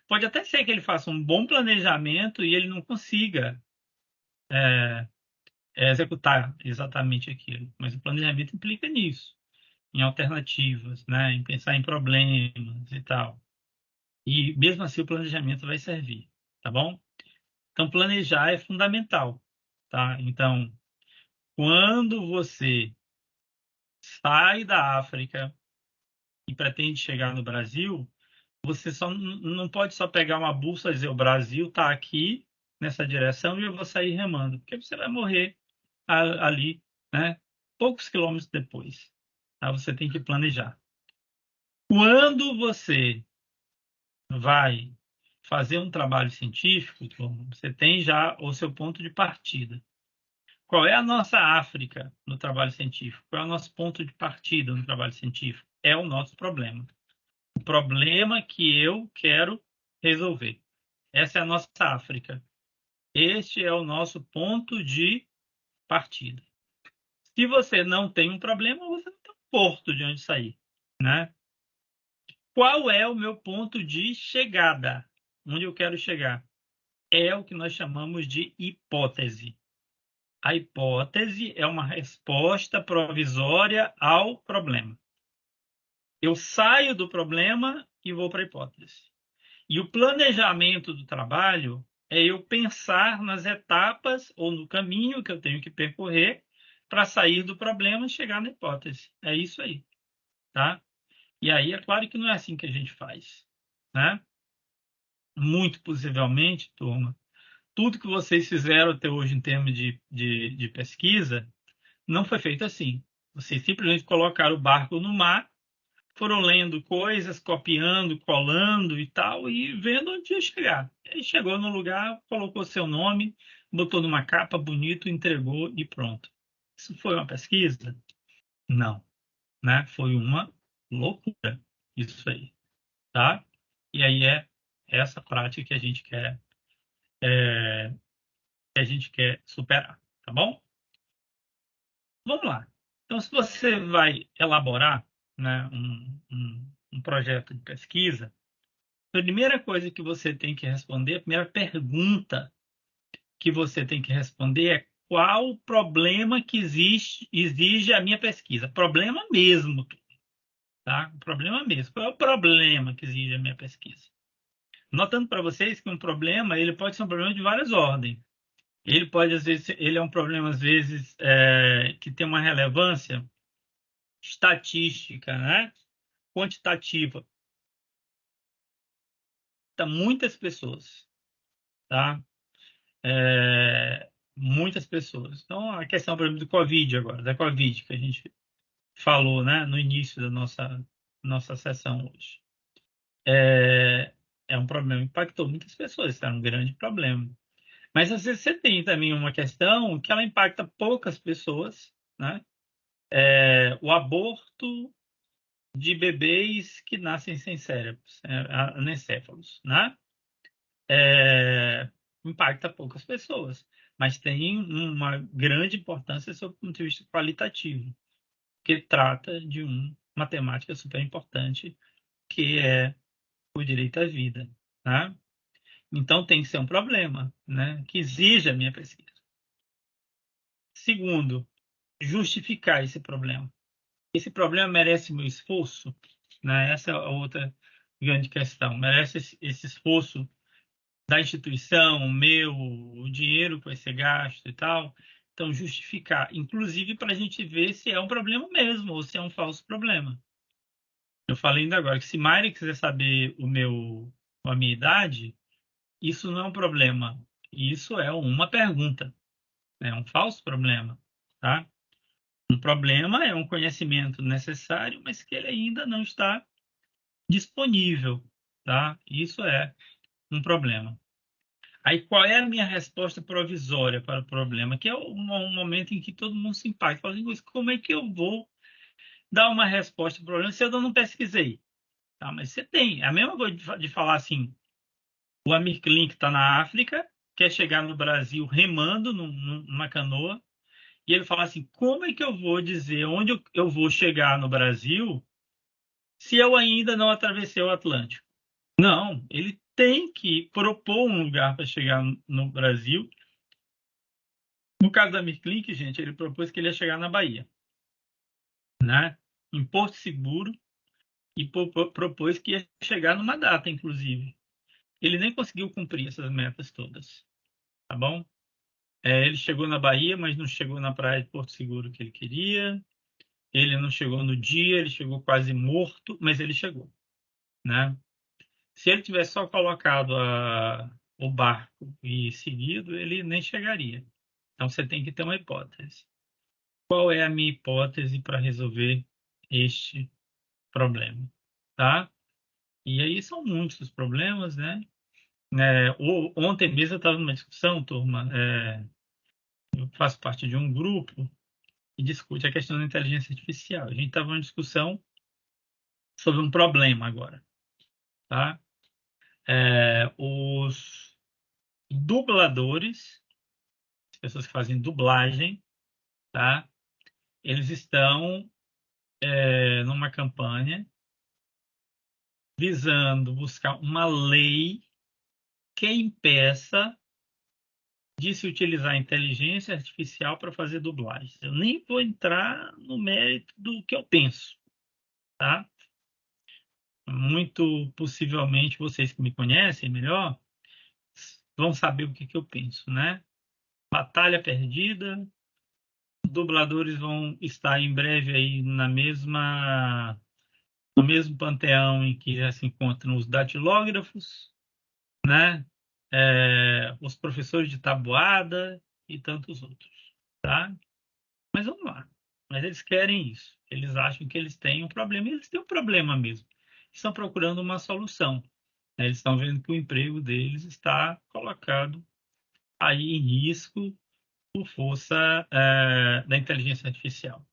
Pode até ser que ele faça um bom planejamento e ele não consiga executar exatamente aquilo, mas o planejamento implica nisso, em alternativas, né? Em pensar em problemas e tal. E mesmo assim o planejamento vai servir, tá bom? Então planejar é fundamental, tá? Então, quando você sai da África e pretende chegar no Brasil, você só não pode só pegar uma bússola e dizer o Brasil está aqui nessa direção e eu vou sair remando, porque você vai morrer ali, né? Poucos quilômetros depois. Tá? Você tem que planejar. Quando você vai fazer um trabalho científico, você tem já o seu ponto de partida. Qual é a nossa África no trabalho científico? Qual é o nosso ponto de partida no trabalho científico? É o nosso problema. O problema que eu quero resolver. Essa é a nossa África. Este é o nosso ponto de partida. Se você não tem um problema, você não tem um porto de onde sair, né? Qual é o meu ponto de chegada? Onde eu quero chegar? É o que nós chamamos de hipótese. A hipótese é uma resposta provisória ao problema. Eu saio do problema e vou para a hipótese. E o planejamento do trabalho é eu pensar nas etapas ou no caminho que eu tenho que percorrer para sair do problema e chegar na hipótese. É isso aí, tá? E aí é claro que não é assim que a gente faz, né? Muito possivelmente, turma, tudo que vocês fizeram até hoje em termos de pesquisa não foi feito assim. Vocês simplesmente colocaram o barco no mar, foram lendo coisas, copiando, colando e tal, e vendo onde ia chegar. Aí chegou no lugar, colocou seu nome, botou numa capa bonito, entregou e pronto. Isso foi uma pesquisa? Não, né? Foi uma loucura isso aí, tá? E aí é essa prática que a gente quer superar, tá bom? Vamos lá. Então, se você vai elaborar, né, um projeto de pesquisa, a primeira coisa que você tem que responder, a primeira pergunta que você tem que responder é qual o problema que exige a minha pesquisa? Problema mesmo, tá? Problema mesmo. Qual é o problema que exige a minha pesquisa? Notando para vocês que um problema, ele pode ser um problema de várias ordens. Ele pode, às vezes, ele é um problema, às vezes, que tem uma relevância estatística, né? Quantitativa. Tá, muitas pessoas, tá? Muitas pessoas. Então, a questão, por exemplo, do Covid agora, da Covid, que a gente falou, né, no início da nossa sessão hoje. É um problema, impactou muitas pessoas, é um grande problema. Mas às vezes você tem também uma questão que ela impacta poucas pessoas, né? O aborto de bebês que nascem sem cérebros, anencéfalos, né? Impacta poucas pessoas, mas tem uma grande importância sob o ponto de vista qualitativo, que trata de uma temática super importante, que é o direito à vida, né? Então tem que ser um problema, né? Que exija a minha pesquisa. Segundo, justificar esse problema. Esse problema merece meu esforço, né? Essa é a outra grande questão. Merece esse esforço da instituição, o meu, o dinheiro que vai ser gasto e tal. Então, justificar, inclusive para a gente ver se é um problema mesmo ou se é um falso problema. Eu falei ainda agora que se Mayra quiser saber a minha idade, isso não é um problema. Isso é uma pergunta, é um falso problema, tá? Um problema é um conhecimento necessário, mas que ele ainda não está disponível, tá? Isso é um problema. Aí, qual é a minha resposta provisória para o problema? Que é um momento em que todo mundo se impacta. Fala assim, "Mas como é que eu vou dar uma resposta para o problema se eu não pesquisei?" Tá? Mas você tem. É a mesma coisa de falar assim, o Amir Klink está na África, quer chegar no Brasil remando numa canoa, e ele fala assim, como é que eu vou dizer onde eu vou chegar no Brasil se eu ainda não atravessei o Atlântico? Não, ele tem que propor um lugar para chegar no Brasil. No caso da Mirklink, gente, ele propôs que ele ia chegar na Bahia, né? Em Porto Seguro, e propôs que ia chegar numa data, inclusive. Ele nem conseguiu cumprir essas metas todas, tá bom? Ele chegou na Bahia, mas não chegou na praia de Porto Seguro que ele queria. Ele não chegou no dia, ele chegou quase morto, mas ele chegou, né? Se ele tivesse só colocado o barco e seguido, ele nem chegaria. Então você tem que ter uma hipótese. Qual é a minha hipótese para resolver este problema, tá? E aí são muitos os problemas, né? Ontem mesmo eu estava numa discussão, turma. Eu faço parte de um grupo que discute a questão da inteligência artificial. A gente estava numa discussão sobre um problema agora, tá? Os dubladores, as pessoas que fazem dublagem, tá? Eles estão numa campanha visando buscar uma lei que impeça de se utilizar a inteligência artificial para fazer dublagem. Eu nem vou entrar no mérito do que eu penso, tá? Muito possivelmente vocês que me conhecem melhor vão saber o que que eu penso, né? Batalha perdida, dubladores vão estar em breve aí no mesmo panteão em que já se encontram os datilógrafos, né? Os professores de tabuada e tantos outros, tá? Mas vamos lá. Mas eles querem isso. Eles acham que eles têm um problema. E eles têm um problema mesmo. Estão procurando uma solução. Eles estão vendo que o emprego deles está colocado aí em risco por força da inteligência artificial.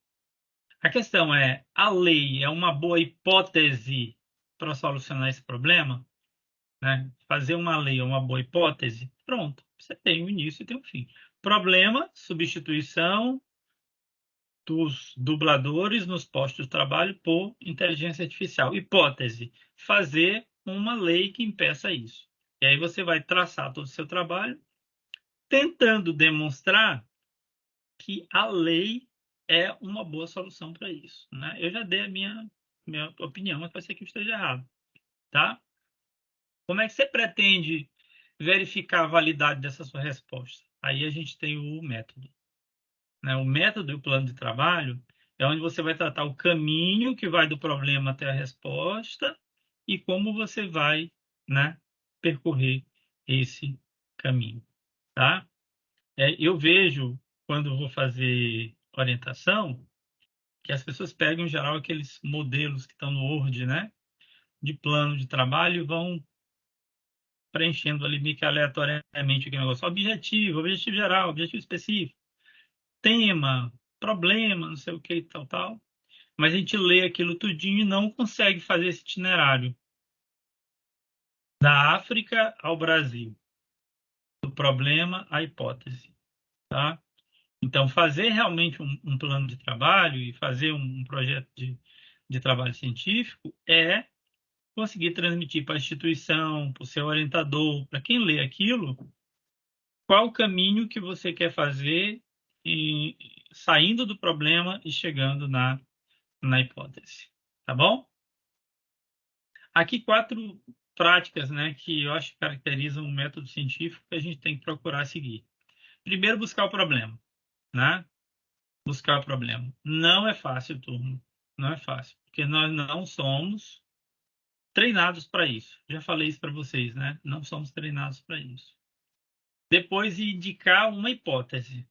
A questão é, a lei é uma boa hipótese para solucionar esse problema? Né? Fazer uma lei é uma boa hipótese? Pronto. Você tem um início e tem um fim. Problema, substituição dos dubladores nos postos de trabalho por inteligência artificial. Hipótese: fazer uma lei que impeça isso. E aí você vai traçar todo o seu trabalho tentando demonstrar que a lei é uma boa solução para isso, né? Eu já dei a minha opinião, mas pode ser que eu esteja errado, tá? Como é que você pretende verificar a validade dessa sua resposta? Aí a gente tem o método, né? O método e o plano de trabalho é onde você vai tratar o caminho que vai do problema até a resposta e como você vai, né, percorrer esse caminho, tá? Eu vejo, quando eu vou fazer orientação, que as pessoas pegam, em geral, aqueles modelos que estão no Word, né, de plano de trabalho e vão preenchendo ali meio que aleatoriamente aquele negócio. Objetivo geral, objetivo específico, tema, problema, não sei o que, tal, tal. Mas a gente lê aquilo tudinho e não consegue fazer esse itinerário da África ao Brasil, do problema à hipótese, tá? Então, fazer realmente um plano de trabalho e fazer um projeto de trabalho científico é conseguir transmitir para a instituição, para o seu orientador, para quem lê aquilo, qual o caminho que você quer fazer e, saindo do problema e chegando na hipótese. Tá bom? Aqui quatro práticas, né, que eu acho que caracterizam o método científico que a gente tem que procurar seguir. Primeiro, buscar o problema, né? Buscar o problema. Não é fácil, turma. Não é fácil, porque nós não somos treinados para isso. Já falei isso para vocês, né? Não somos treinados para isso. Depois, indicar uma hipótese,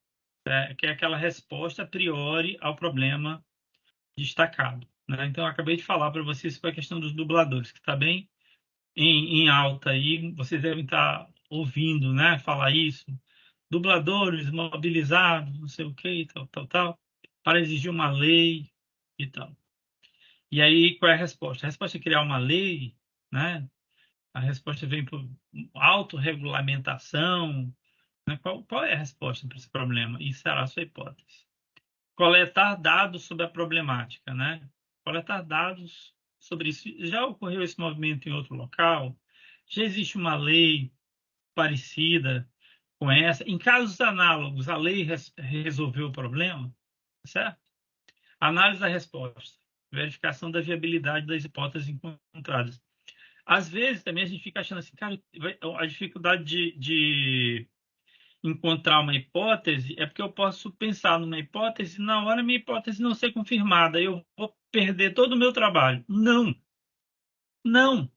que é aquela resposta a priori ao problema destacado, né? Então, eu acabei de falar para vocês sobre a questão dos dubladores, que está bem em alta aí. Vocês devem estar ouvindo, né? Falar isso. Dubladores mobilizados, não sei o que, tal, tal, tal, para exigir uma lei e tal. E aí, qual é a resposta? A resposta é criar uma lei, né? A resposta vem por autorregulamentação, né? Qual é a resposta para esse problema? E será a sua hipótese. Coletar dados sobre a problemática, né? Coletar dados sobre isso. Já ocorreu esse movimento em outro local? Já existe uma lei parecida com essa? Em casos análogos, a lei resolveu o problema? Certo? Análise da resposta. Verificação da viabilidade das hipóteses encontradas. Às vezes também a gente fica achando assim, cara, a dificuldade de encontrar uma hipótese é porque eu posso pensar numa hipótese e na hora minha hipótese não ser confirmada, eu vou perder todo o meu trabalho. Não, não.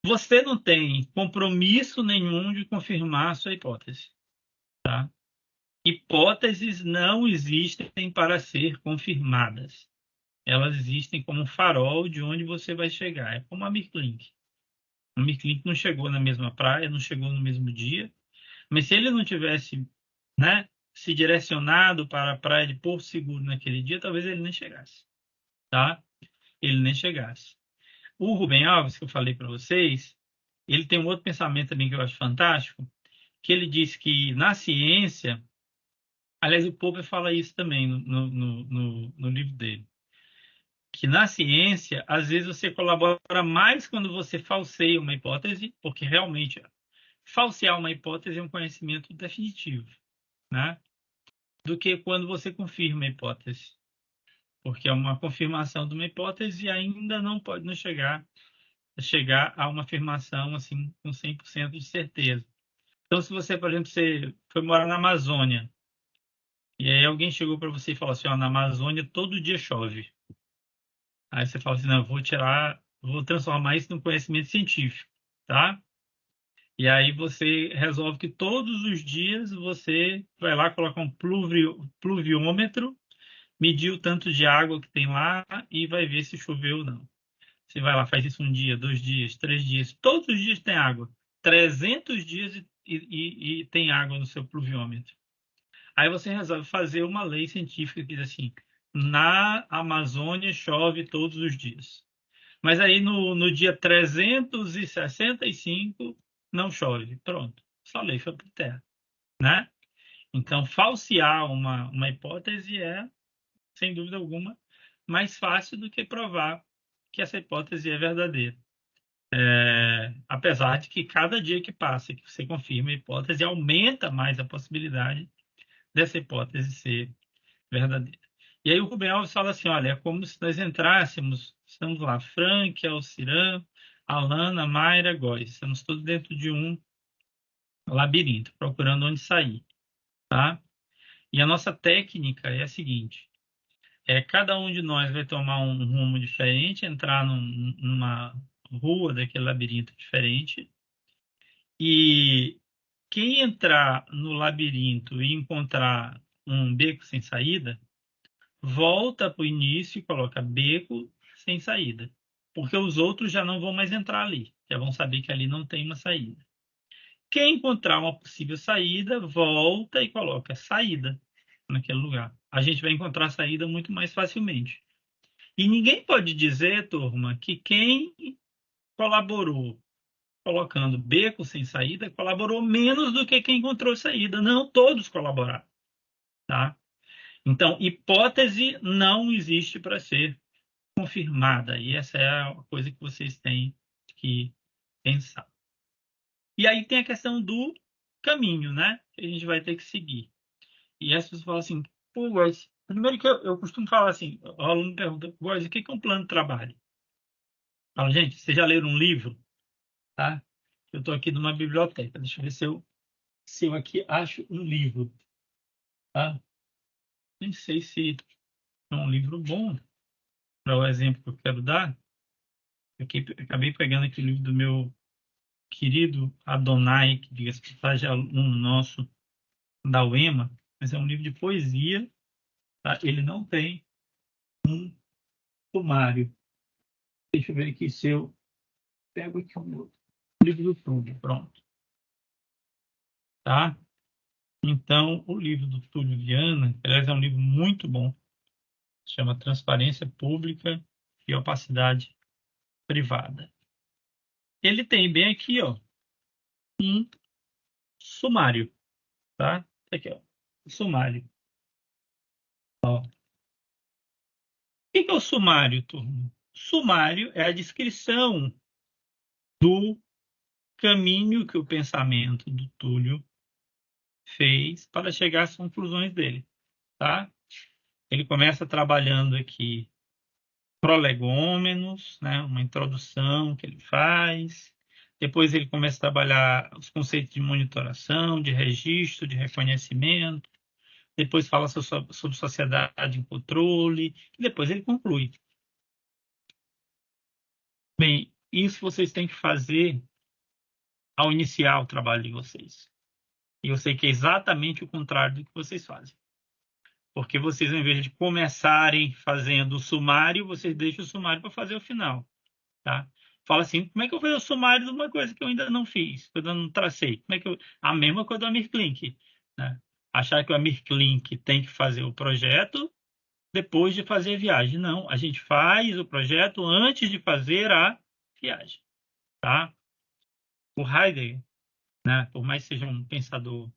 Você não tem compromisso nenhum de confirmar a sua hipótese, tá? Hipóteses não existem para ser confirmadas. Elas existem como um farol de onde você vai chegar. É como a Mirklink. O Mirklink não chegou na mesma praia, não chegou no mesmo dia, mas se ele não tivesse, né, se direcionado para a praia de Porto Seguro naquele dia, talvez ele nem chegasse, tá? Ele nem chegasse. O Rubem Alves, que eu falei para vocês, ele tem um outro pensamento também que eu acho fantástico, que ele diz que na ciência, aliás, o Popper fala isso também no livro dele, que na ciência, às vezes você colabora mais quando você falseia uma hipótese, porque realmente falsear uma hipótese é um conhecimento definitivo, né? Do que quando você confirma a hipótese. Porque é uma confirmação de uma hipótese e ainda não pode não chegar a uma afirmação assim com 100% de certeza. Então, se você, por exemplo, você foi morar na Amazônia e aí alguém chegou para você e falou assim, ó, na Amazônia todo dia chove. Aí você fala assim, não, vou transformar isso num conhecimento científico, tá? E aí você resolve que todos os dias você vai lá colocar um pluviômetro, medir o tanto de água que tem lá e vai ver se choveu ou não. Você vai lá, faz isso um dia, 2 dias, 3 dias, todos os dias tem água. 300 dias e tem água no seu pluviômetro. Aí você resolve fazer uma lei científica que diz assim, na Amazônia chove todos os dias. Mas aí no dia 365 não chove. Pronto. Sua lei foi por terra, né? Então, falsear uma hipótese é, sem dúvida alguma, mais fácil do que provar que essa hipótese é verdadeira. Apesar de que cada dia que passa que você confirma a hipótese, aumenta mais a possibilidade dessa hipótese ser verdadeira. E aí o Rubem Alves fala assim, olha, é como se nós entrássemos, estamos lá, Frank, Alciran, Alana, Mayra, Góes, estamos todos dentro de um labirinto, procurando onde sair, tá? E a nossa técnica é a seguinte, cada um de nós vai tomar um rumo diferente, entrar numa rua daquele labirinto diferente, e quem entrar no labirinto e encontrar um beco sem saída, volta para o início e coloca beco sem saída. Porque os outros já não vão mais entrar ali, já vão saber que ali não tem uma saída. Quem encontrar uma possível saída, volta e coloca saída naquele lugar. A gente vai encontrar a saída muito mais facilmente. E ninguém pode dizer, turma, que quem colaborou colocando beco sem saída colaborou menos do que quem encontrou saída. Não, todos colaboraram, tá? Então, hipótese não existe para ser confirmada. E essa é a coisa que vocês têm que pensar. E aí tem a questão do caminho, né? Que a gente vai ter que seguir. E as pessoas falam assim, pô, Góes, primeiro que eu costumo falar assim, o aluno pergunta, Góes, o que é um plano de trabalho? Fala, gente, vocês já leram um livro? Tá? Eu estou aqui numa biblioteca. Deixa eu ver se eu aqui acho um livro. tá? Nem sei se é um livro bom para o exemplo que eu quero dar. Acabei pegando aqui o livro do meu querido Adonai, que diga-se de passagem, é aluno nosso da UEMA, mas é um livro de poesia, tá? Ele não tem um sumário. Deixa eu ver aqui se eu pego aqui um livro do Túlio, pronto, tá? Então, o livro do Túlio Viana, aliás, é um livro muito bom, se chama Transparência Pública e Opacidade Privada. Ele tem bem aqui, ó, um sumário, tá? Aqui, ó, o sumário. Ó. O que é o sumário, turma? Sumário é a descrição do caminho que o pensamento do Túlio fez para chegar às conclusões dele, tá? Ele começa trabalhando aqui prolegômenos, né, uma introdução que ele faz. Depois ele começa a trabalhar os conceitos de monitoração, de registro, de reconhecimento. Depois fala sobre sociedade em controle. E depois ele conclui. Bem, isso vocês têm que fazer ao iniciar o trabalho de vocês. E eu sei que é exatamente o contrário do que vocês fazem. Porque vocês, ao invés de começarem fazendo o sumário, vocês deixam o sumário para fazer o final. Tá? Fala assim, como é que eu vou fazer o sumário de uma coisa que eu ainda não fiz, que eu ainda não tracei? Como é que eu... A mesma coisa do Amir Klink, né? Achar que o Amir Klink tem que fazer o projeto depois de fazer a viagem. Não, a gente faz o projeto antes de fazer a viagem, tá? O Heidegger, né, por mais que seja um pensador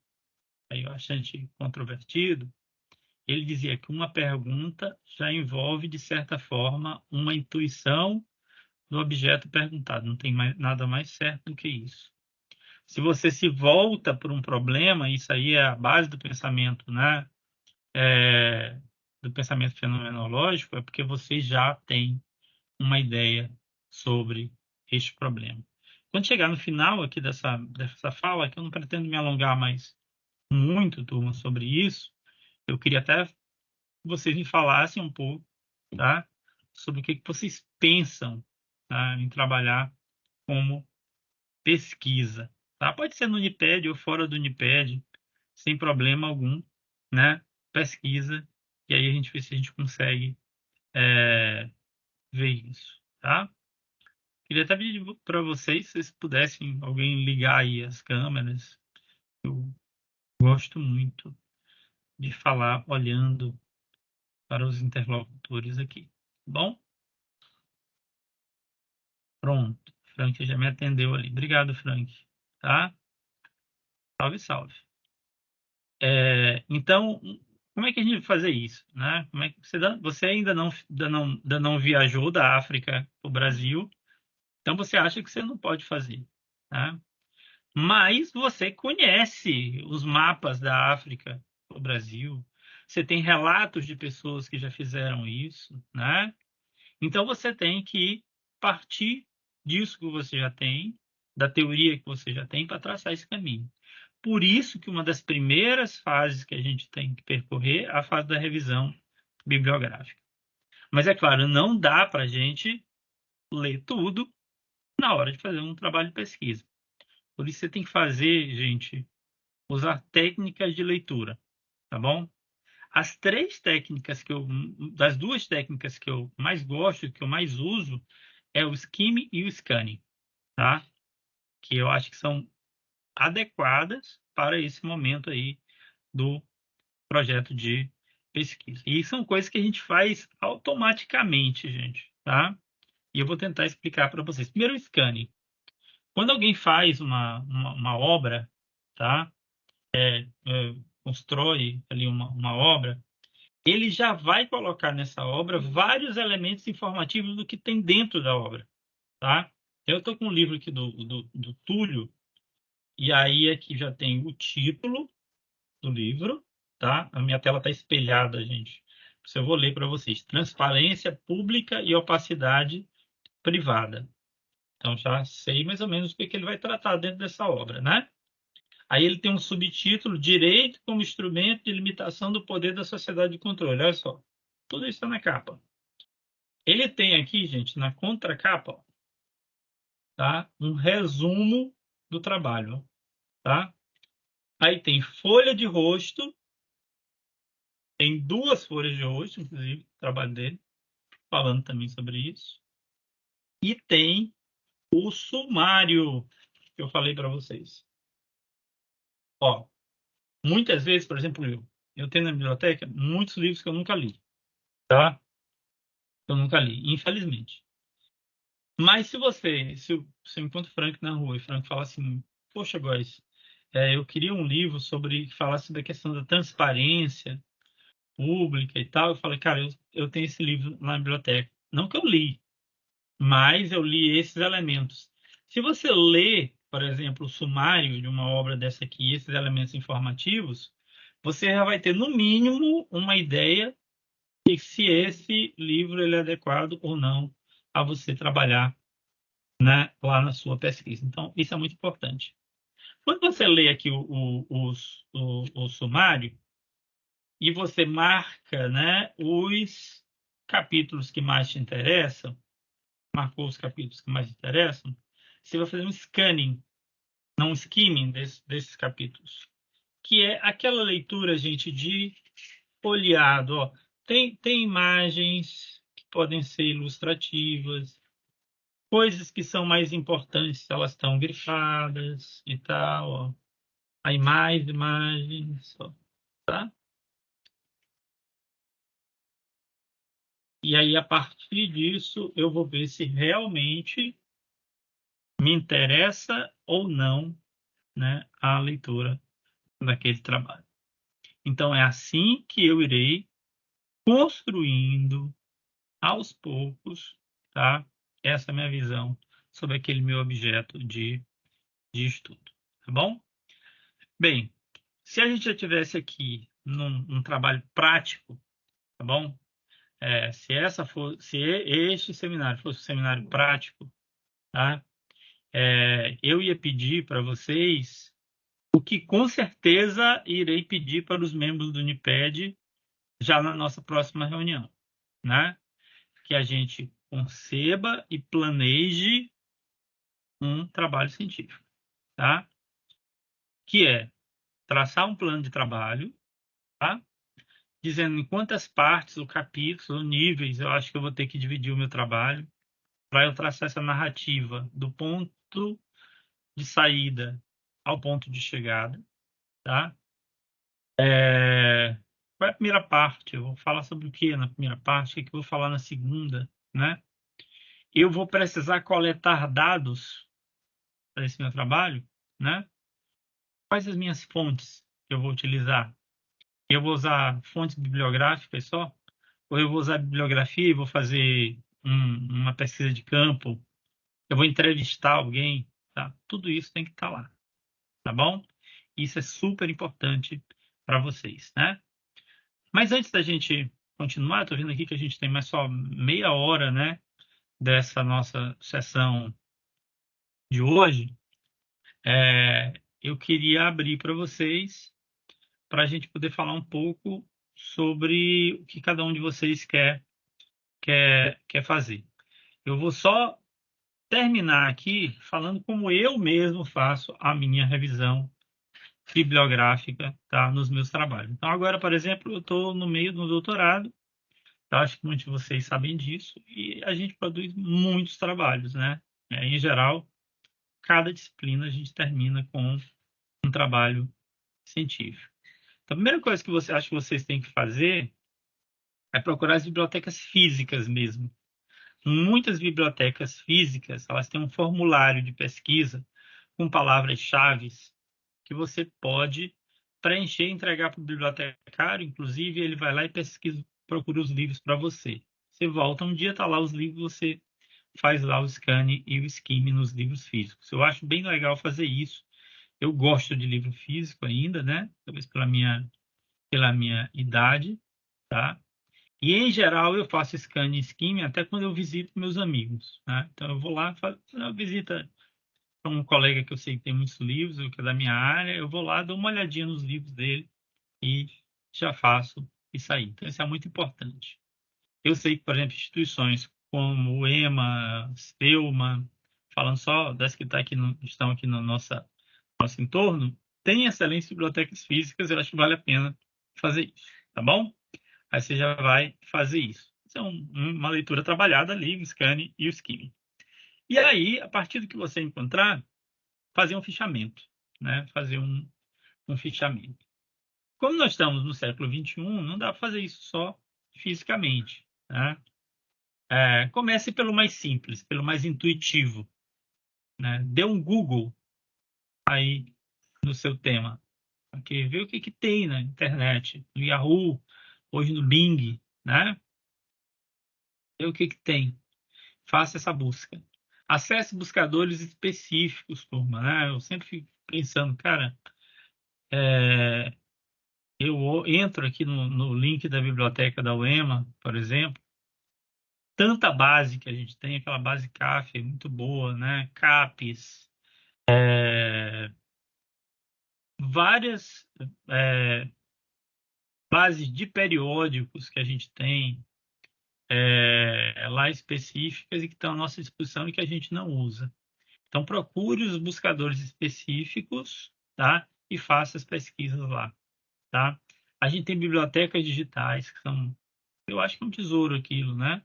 aí bastante controvertido, ele dizia que uma pergunta já envolve, de certa forma, uma intuição do objeto perguntado. Não tem nada mais certo do que isso. Se você se volta por um problema, isso aí é a base do pensamento, né? Do pensamento fenomenológico, é porque você já tem uma ideia sobre este problema. Quando chegar no final aqui dessa fala, que eu não pretendo me alongar mais muito, turma, sobre isso, eu queria até que vocês me falassem um pouco, tá? Sobre o que vocês pensam, tá? Em trabalhar como pesquisa, tá? Pode ser no Uniped ou fora do Uniped, sem problema algum, né? Pesquisa, e aí a gente vê se a gente consegue ver isso, tá? Queria até pedir para vocês, se vocês pudessem, alguém ligar aí as câmeras. Eu gosto muito de falar olhando para os interlocutores aqui. Bom, pronto. Frank já me atendeu ali. Obrigado, Frank. Tá? Salve, salve. Então, como é que a gente vai fazer isso, né? Como é que você ainda não viajou da África para o Brasil, então você acha que você não pode fazer, né? Mas você conhece os mapas da África para o Brasil, você tem relatos de pessoas que já fizeram isso, né? Então você tem que partir disso que você já tem, da teoria que você já tem, para traçar esse caminho. Por isso que uma das primeiras fases que a gente tem que percorrer é a fase da revisão bibliográfica. Mas é claro, não dá para a gente ler tudo na hora de fazer um trabalho de pesquisa. Por isso você tem que fazer, gente, usar técnicas de leitura, tá bom? As três técnicas das duas técnicas que eu mais gosto, que eu mais uso, é o skimming e o scanning, tá? Que eu acho que são adequadas para esse momento aí do projeto de pesquisa. E são coisas que a gente faz automaticamente, gente, tá? E eu vou tentar explicar para vocês. Primeiro, o scanning. Quando alguém faz uma obra, tá? Constrói ali uma obra, ele já vai colocar nessa obra vários elementos informativos do que tem dentro da obra, tá? Eu estou com um livro aqui do Túlio, e aí aqui já tem o título do livro, tá? A minha tela está espelhada, gente. Eu vou ler para vocês. Transparência pública e opacidade privada. Então já sei mais ou menos o que ele vai tratar dentro dessa obra, né? Aí ele tem um subtítulo, Direito como instrumento de limitação do poder da sociedade de controle. Olha só, tudo isso está na capa. Ele tem aqui, gente, na contracapa, ó, tá? Um resumo do trabalho, tá? Aí tem folha de rosto, tem duas folhas de rosto, inclusive, o trabalho dele, falando também sobre isso. E tem o sumário que eu falei para vocês. Ó, muitas vezes, por exemplo, eu tenho na biblioteca muitos livros que eu nunca li, tá? Eu nunca li, infelizmente. Mas se eu encontro o Frank na rua e o Frank fala assim, poxa, Góis, eu queria um livro sobre que falasse sobre a questão da transparência pública e tal. Eu falei, cara, eu tenho esse livro na biblioteca. Não que eu li, mas eu li esses elementos. Se você lê, por exemplo, o sumário de uma obra dessa aqui, esses elementos informativos, você já vai ter, no mínimo, uma ideia de se esse livro ele é adequado ou não a você trabalhar, né, lá na sua pesquisa. Então, isso é muito importante. Quando você lê aqui o sumário e você marca, né, os capítulos que mais te interessam, marcou os capítulos que mais te interessam, você vai fazer um scanning, não um skimming desses capítulos, que é aquela leitura, gente, de folheado. Ó. Tem imagens que podem ser ilustrativas, coisas que são mais importantes, elas estão grifadas e tal, ó. Aí mais imagens, ó, tá? E aí, a partir disso, eu vou ver se realmente me interessa ou não, né, a leitura daquele trabalho. Então, é assim que eu irei construindo aos poucos, tá? Essa é a minha visão sobre aquele meu objeto de estudo, tá bom? Bem, se a gente já tivesse aqui num trabalho prático, tá bom? Se este seminário fosse um seminário prático, tá? Eu ia pedir para vocês o que com certeza irei pedir para os membros do Uniped já na nossa próxima reunião, né? Que a gente conceba e planeje um trabalho científico, tá? Que é traçar um plano de trabalho, tá? Dizendo em quantas partes, o capítulo, níveis, eu acho que eu vou ter que dividir o meu trabalho para eu traçar essa narrativa do ponto de saída ao ponto de chegada, tá? Qual é a primeira parte? Eu vou falar sobre o que na primeira parte? O que eu vou falar na segunda, né? Eu vou precisar coletar dados para esse meu trabalho, né? Quais as minhas fontes que eu vou utilizar? Eu vou usar fontes bibliográficas só? Ou eu vou usar bibliografia e vou fazer uma pesquisa de campo? Eu vou entrevistar alguém? Tá? Tudo isso tem que estar lá, tá bom? Isso é super importante para vocês, né? Mas antes da gente continuar, estou vendo aqui que a gente tem mais só meia hora, né, dessa nossa sessão de hoje. Eu queria abrir para vocês, para a gente poder falar um pouco sobre o que cada um de vocês quer fazer. Eu vou só terminar aqui falando como eu mesmo faço a minha revisão bibliográfica, tá, nos meus trabalhos. Então, agora, por exemplo, eu estou no meio do doutorado. Eu acho que muitos de vocês sabem disso, e a gente produz muitos trabalhos, né? Em geral, cada disciplina a gente termina com um trabalho científico. Então, a primeira coisa que você acha que vocês têm que fazer é procurar as bibliotecas físicas mesmo. Muitas bibliotecas físicas, elas têm um formulário de pesquisa com palavras-chave que você pode preencher e entregar para o bibliotecário. Inclusive, ele vai lá e pesquisa, procura os livros para você. Você volta um dia, está lá os livros, você faz lá o scan e o skim nos livros físicos. Eu acho bem legal fazer isso. Eu gosto de livro físico ainda, né? Talvez pela minha idade, tá? E, em geral, eu faço scan e skim até quando eu visito meus amigos, né? Então, eu vou lá, faço uma visita um colega que eu sei que tem muitos livros, que é da minha área, eu vou lá, dou uma olhadinha nos livros dele e já faço isso aí. Então, isso é muito importante. Eu sei que, por exemplo, instituições como o EMA, SEUMA, falando só das que estão aqui no nosso entorno, têm excelentes bibliotecas físicas, eu acho que vale a pena fazer isso, tá bom? Aí você já vai fazer isso. Isso é uma leitura trabalhada ali, o Scanne e o Skimming. E aí, a partir do que você encontrar, fazer um fichamento, né? Fazer um fichamento. Como nós estamos no século XXI, não dá para fazer isso só fisicamente, né? Comece pelo mais simples, pelo mais intuitivo, né? Dê um Google aí no seu tema, ok? Vê o que que tem na internet, no Yahoo, hoje no Bing, né? Vê o que que tem. Faça essa busca. Acesse buscadores específicos, turma, né? Eu sempre fico pensando, cara, é, eu entro aqui no link da biblioteca da UEMA, por exemplo, tanta base que a gente tem, aquela base CAF é muito boa, né? CAPES, várias é, bases de periódicos que a gente tem lá específicas e que estão à nossa disposição e que a gente não usa. Então, procure os buscadores específicos, tá? E faça as pesquisas lá, tá? A gente tem bibliotecas digitais que são, eu acho que é um tesouro aquilo, né?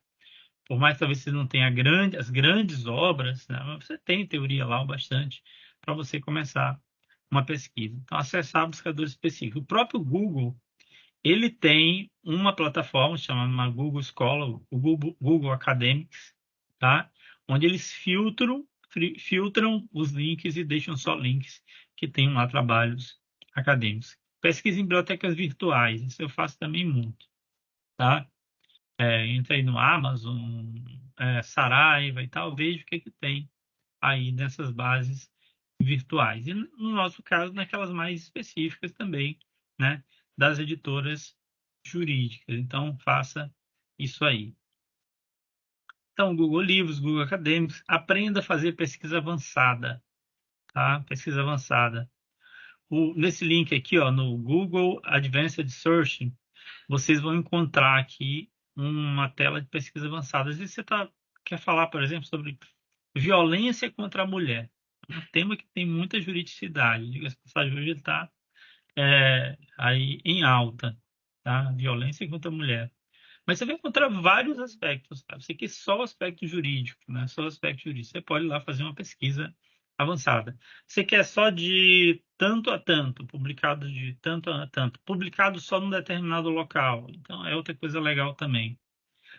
Por mais que talvez você não tenha as grandes obras, né? Mas você tem teoria lá o bastante para você começar uma pesquisa. Então, acessar buscadores específicos. O próprio Google, ele tem uma plataforma chamada Google Scholar, o Google Academics, tá? Onde eles filtram os links e deixam só links que tenham lá trabalhos acadêmicos. Pesquisa em bibliotecas virtuais, isso eu faço também muito, tá? Entra aí no Amazon, Saraiva e tal, veja o que que tem aí nessas bases virtuais. E no nosso caso, naquelas mais específicas também, né, das editoras jurídicas. Então, faça isso aí. Então, Google Livros, Google Acadêmicos, aprenda a fazer pesquisa avançada, tá? Pesquisa avançada. Nesse link aqui, ó, no Google Advanced Search, vocês vão encontrar aqui uma tela de pesquisa avançada. Às vezes você quer falar, por exemplo, sobre violência contra a mulher. É um tema que tem muita juridicidade. Diga-se de passagem, hoje ele está aí em alta, tá? Violência contra a mulher. Mas você vai encontrar vários aspectos, tá? Você quer só o aspecto jurídico, né? Só o aspecto jurídico. Você pode ir lá fazer uma pesquisa avançada. Você quer só de tanto a tanto, publicado de tanto a tanto, publicado só num determinado local. Então é outra coisa legal também.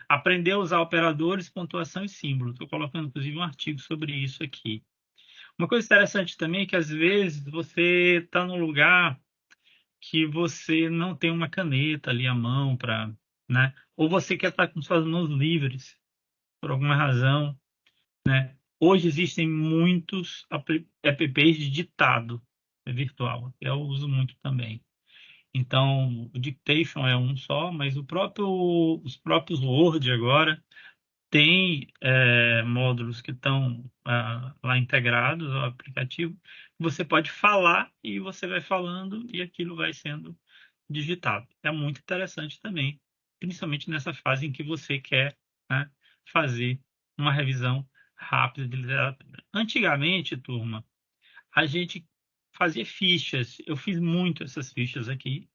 Aprender a usar operadores, pontuação e símbolo. Estou colocando, inclusive, um artigo sobre isso aqui. Uma coisa interessante também é que, às vezes, você está num lugar que você não tem uma caneta ali à mão para, né? Ou você quer estar com suas mãos livres, por alguma razão, né? Hoje existem muitos apps de ditado virtual. Eu uso muito também. Então, o Dictation é um só, mas os próprios Word agora tem módulos que estão lá integrados ao aplicativo. Você pode falar e você vai falando e aquilo vai sendo digitado. É muito interessante também, principalmente nessa fase em que você quer, né, fazer uma revisão rápida de literatura. Antigamente, turma, a gente fazia fichas. Eu fiz muito essas fichas aqui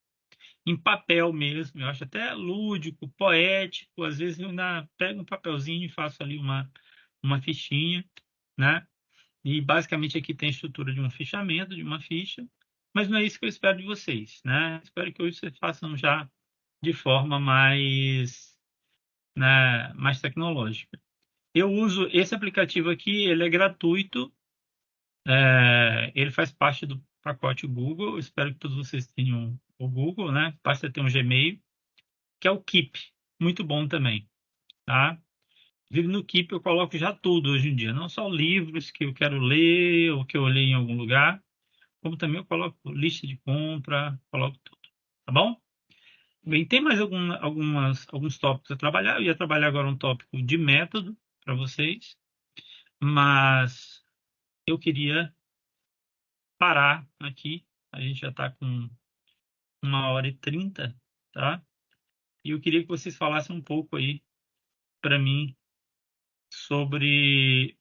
em papel mesmo. Eu acho até lúdico, poético. Às vezes eu ainda pego um papelzinho e faço ali uma fichinha, né? E basicamente aqui tem a estrutura de um fichamento, de uma ficha, mas não é isso que eu espero de vocês, né? Espero que hoje vocês façam já de forma mais, né, mais tecnológica. Eu uso esse aplicativo aqui, ele é gratuito, ele faz parte do pacote Google. Eu espero que todos vocês tenham o Google, né? Basta ter um Gmail, que é o Keep, muito bom também, tá? No Keep eu coloco já tudo hoje em dia, não só livros que eu quero ler ou que eu olhei em algum lugar, como também eu coloco lista de compra, coloco tudo, tá bom? Bem, tem mais alguns tópicos a trabalhar. Eu ia trabalhar agora um tópico de método para vocês, mas eu queria parar aqui. A gente já está com 1h30, tá? E eu queria que vocês falassem um pouco aí para mim sobre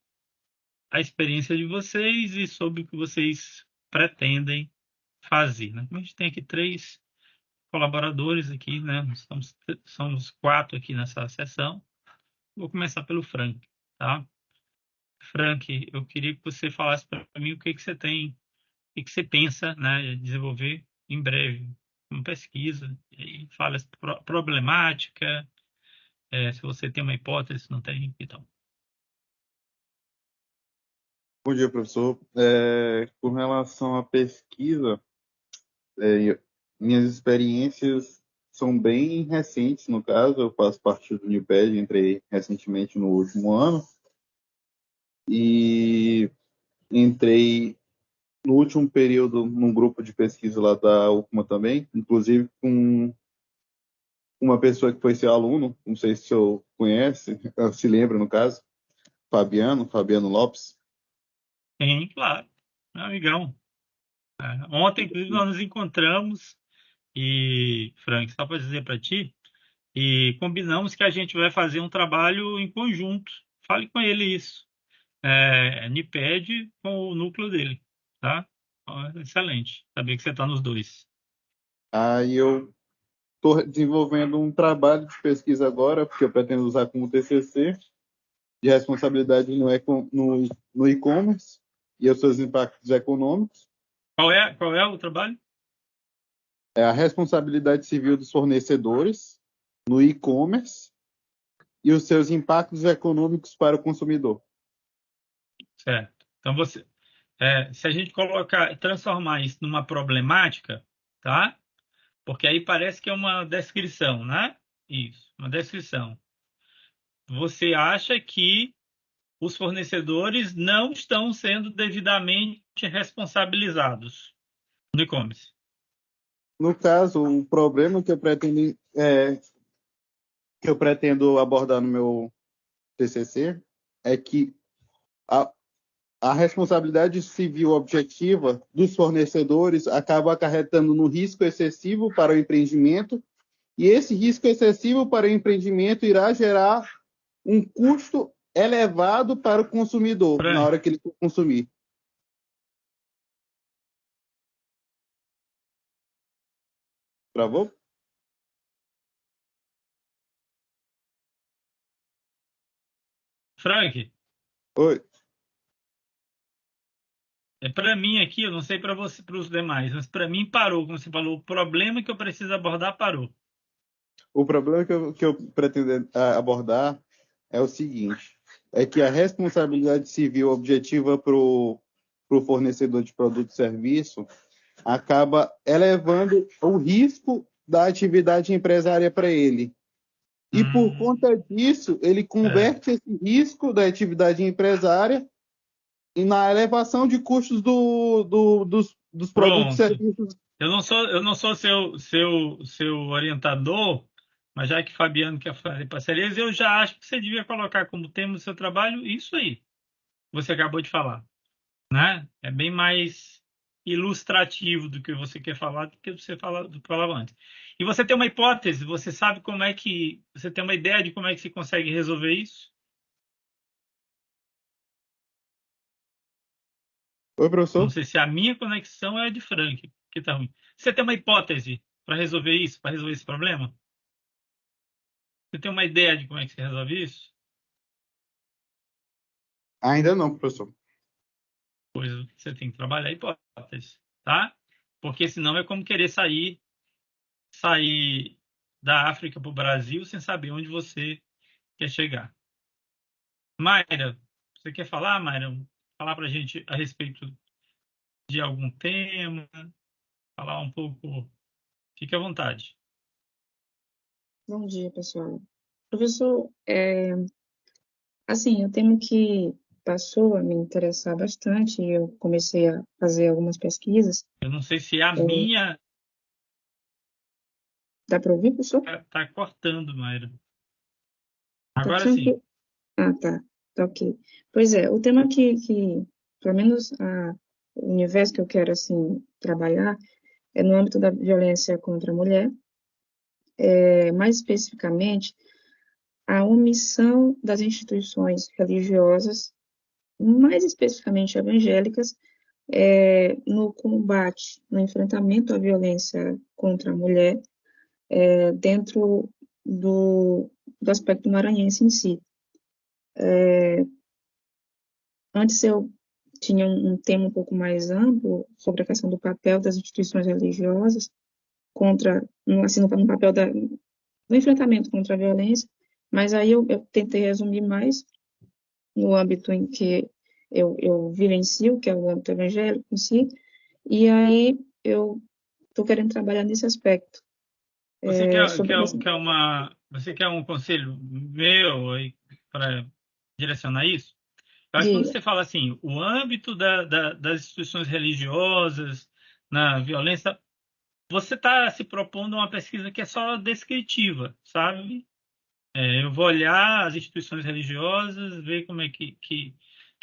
a experiência de vocês e sobre o que vocês pretendem fazer, né? Como a gente tem aqui 3 colaboradores aqui, né? Somos 4 aqui nessa sessão. Vou começar pelo Frank, tá? Frank, eu queria que você falasse para mim o que que você tem, o que que você pensa, né, desenvolver em breve uma pesquisa, e fala essa problemática, se você tem uma hipótese, se não tem, então. Bom dia, professor. Com relação à pesquisa, minhas experiências são bem recentes, no caso. Eu faço parte do NIPED, entrei recentemente no último ano e entrei no último período num grupo de pesquisa lá da UFMA também, inclusive com uma pessoa que foi seu aluno, não sei se o senhor conhece, se lembra no caso, Fabiano Lopes. Tem, claro, meu amigão. Ontem, inclusive, nós nos encontramos e, Frank, só para dizer para ti, e combinamos que a gente vai fazer um trabalho em conjunto. Fale com ele isso. NIPED com o núcleo dele, tá? Excelente. Sabia que você está nos dois. Aí eu estou desenvolvendo um trabalho de pesquisa agora, porque eu pretendo usar como TCC, de responsabilidade no e-commerce e os seus impactos econômicos. Qual é o trabalho? É a responsabilidade civil dos fornecedores no e-commerce e os seus impactos econômicos para o consumidor. Certo. Então, se a gente transformar isso numa problemática, tá? Porque aí parece que é uma descrição, né? Isso, uma descrição. Você acha que os fornecedores não estão sendo devidamente responsabilizados no e-commerce? No caso, o problema que eu pretendo abordar no meu TCC é que a, a responsabilidade civil objetiva dos fornecedores acaba acarretando no risco excessivo para o empreendimento, e esse risco excessivo para o empreendimento irá gerar um custo elevado para o consumidor na Frank, hora que ele for consumir. Travou? Frank, Oi. para mim aqui, eu não sei para você, para os demais, mas para mim parou, como você falou, o problema que eu preciso abordar parou. O problema que eu pretendo abordar é o seguinte: é que a responsabilidade civil objetiva para o fornecedor de produto e serviço acaba elevando o risco da atividade empresária para ele. E por Hum, conta disso, ele é. converte esse risco da atividade empresária na elevação de custos dos produtos e Pronto. serviços. Eu não sou seu orientador, mas já que Fabiano quer fazer parcerias, eu já acho que você devia colocar como tema do seu trabalho isso aí, que você acabou de falar, né? É bem mais ilustrativo do que você quer falar do que você falava antes. E você tem uma hipótese, você sabe como é que, você tem uma ideia de como é que se consegue resolver isso? Oi, Eu não professor? sei se a minha conexão é a de Frank, que tá ruim. Você tem uma hipótese para resolver isso, para resolver esse problema? Você tem uma ideia de como é que se resolve isso? Ainda não, professor. Pois você tem que trabalhar a hipótese, tá? Porque senão é como querer sair da África para o Brasil sem saber onde você quer chegar. Mayra, você quer falar, Mayra? Falar para a gente a respeito de algum tema? Falar um pouco? Fique à vontade. Bom dia, pessoal. Professor, assim, o tema que passou a me interessar bastante, e eu comecei a fazer algumas pesquisas. Eu não sei se a É, minha dá para ouvir, professor? tá cortando, Mayra. Tá Agora sim. tranquilo? Ah, tá. Tá ok. Pois é, o tema que pelo menos o universo que eu quero, assim, trabalhar é no âmbito da violência contra a mulher, mais especificamente, a omissão das instituições religiosas, mais especificamente evangélicas, no combate, no enfrentamento à violência contra a mulher, dentro do aspecto maranhense em si. Antes eu tinha um tema um pouco mais amplo sobre a questão do papel das instituições religiosas no papel do enfrentamento contra a violência, mas aí eu tentei resumir mais no âmbito em que eu vivencio, que é o âmbito evangélico em si, e aí eu estou querendo trabalhar nesse aspecto. Você quer, Sobre você quer um conselho meu aí para direcionar isso? Eu acho que quando diga, você fala assim, o âmbito das instituições religiosas na violência, você está se propondo uma pesquisa que é só descritiva, sabe? Eu vou olhar as instituições religiosas, ver como é que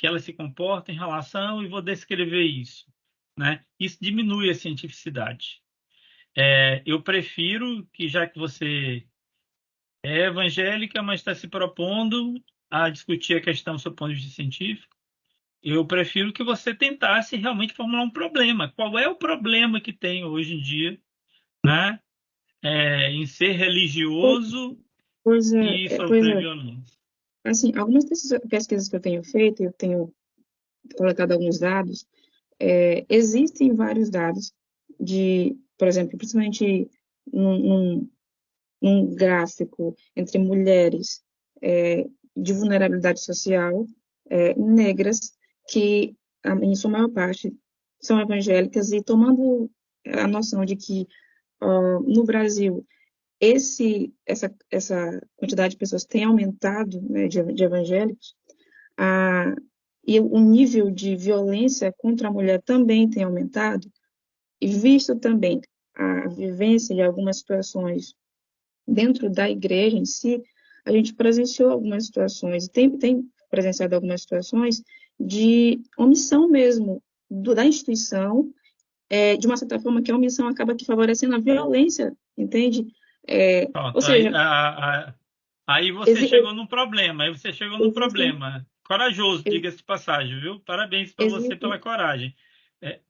elas se comportam em relação e vou descrever isso, né? Isso diminui a cientificidade. Eu prefiro que, já que você é evangélica, mas está se propondo a discutir a questão sob o ponto de vista científico, eu prefiro que você tentasse realmente formular um problema. Qual é o problema que tem hoje em dia, né? Em ser religioso pois e pois sofrer violência. assim, algumas dessas pesquisas que eu tenho feito, eu tenho coletado alguns dados, existem vários dados por exemplo, principalmente num, num, num gráfico entre mulheres de vulnerabilidade social, negras, que em sua maior parte são evangélicas, e tomando a noção de que no Brasil essa quantidade de pessoas tem aumentado, né, de evangélicos, a, e o nível de violência contra a mulher também tem aumentado, e visto também a vivência de algumas situações dentro da igreja em si, a gente presenciou algumas situações, tem presenciado algumas situações de omissão mesmo da instituição, de uma certa forma que a omissão acaba que favorecendo a violência, entende? Ou Pronto, seja, aí você exi chegou num problema, aí você chegou num existem, problema. Corajoso, ex- diga-se de passagem, viu? Parabéns para você pela existem, coragem. É,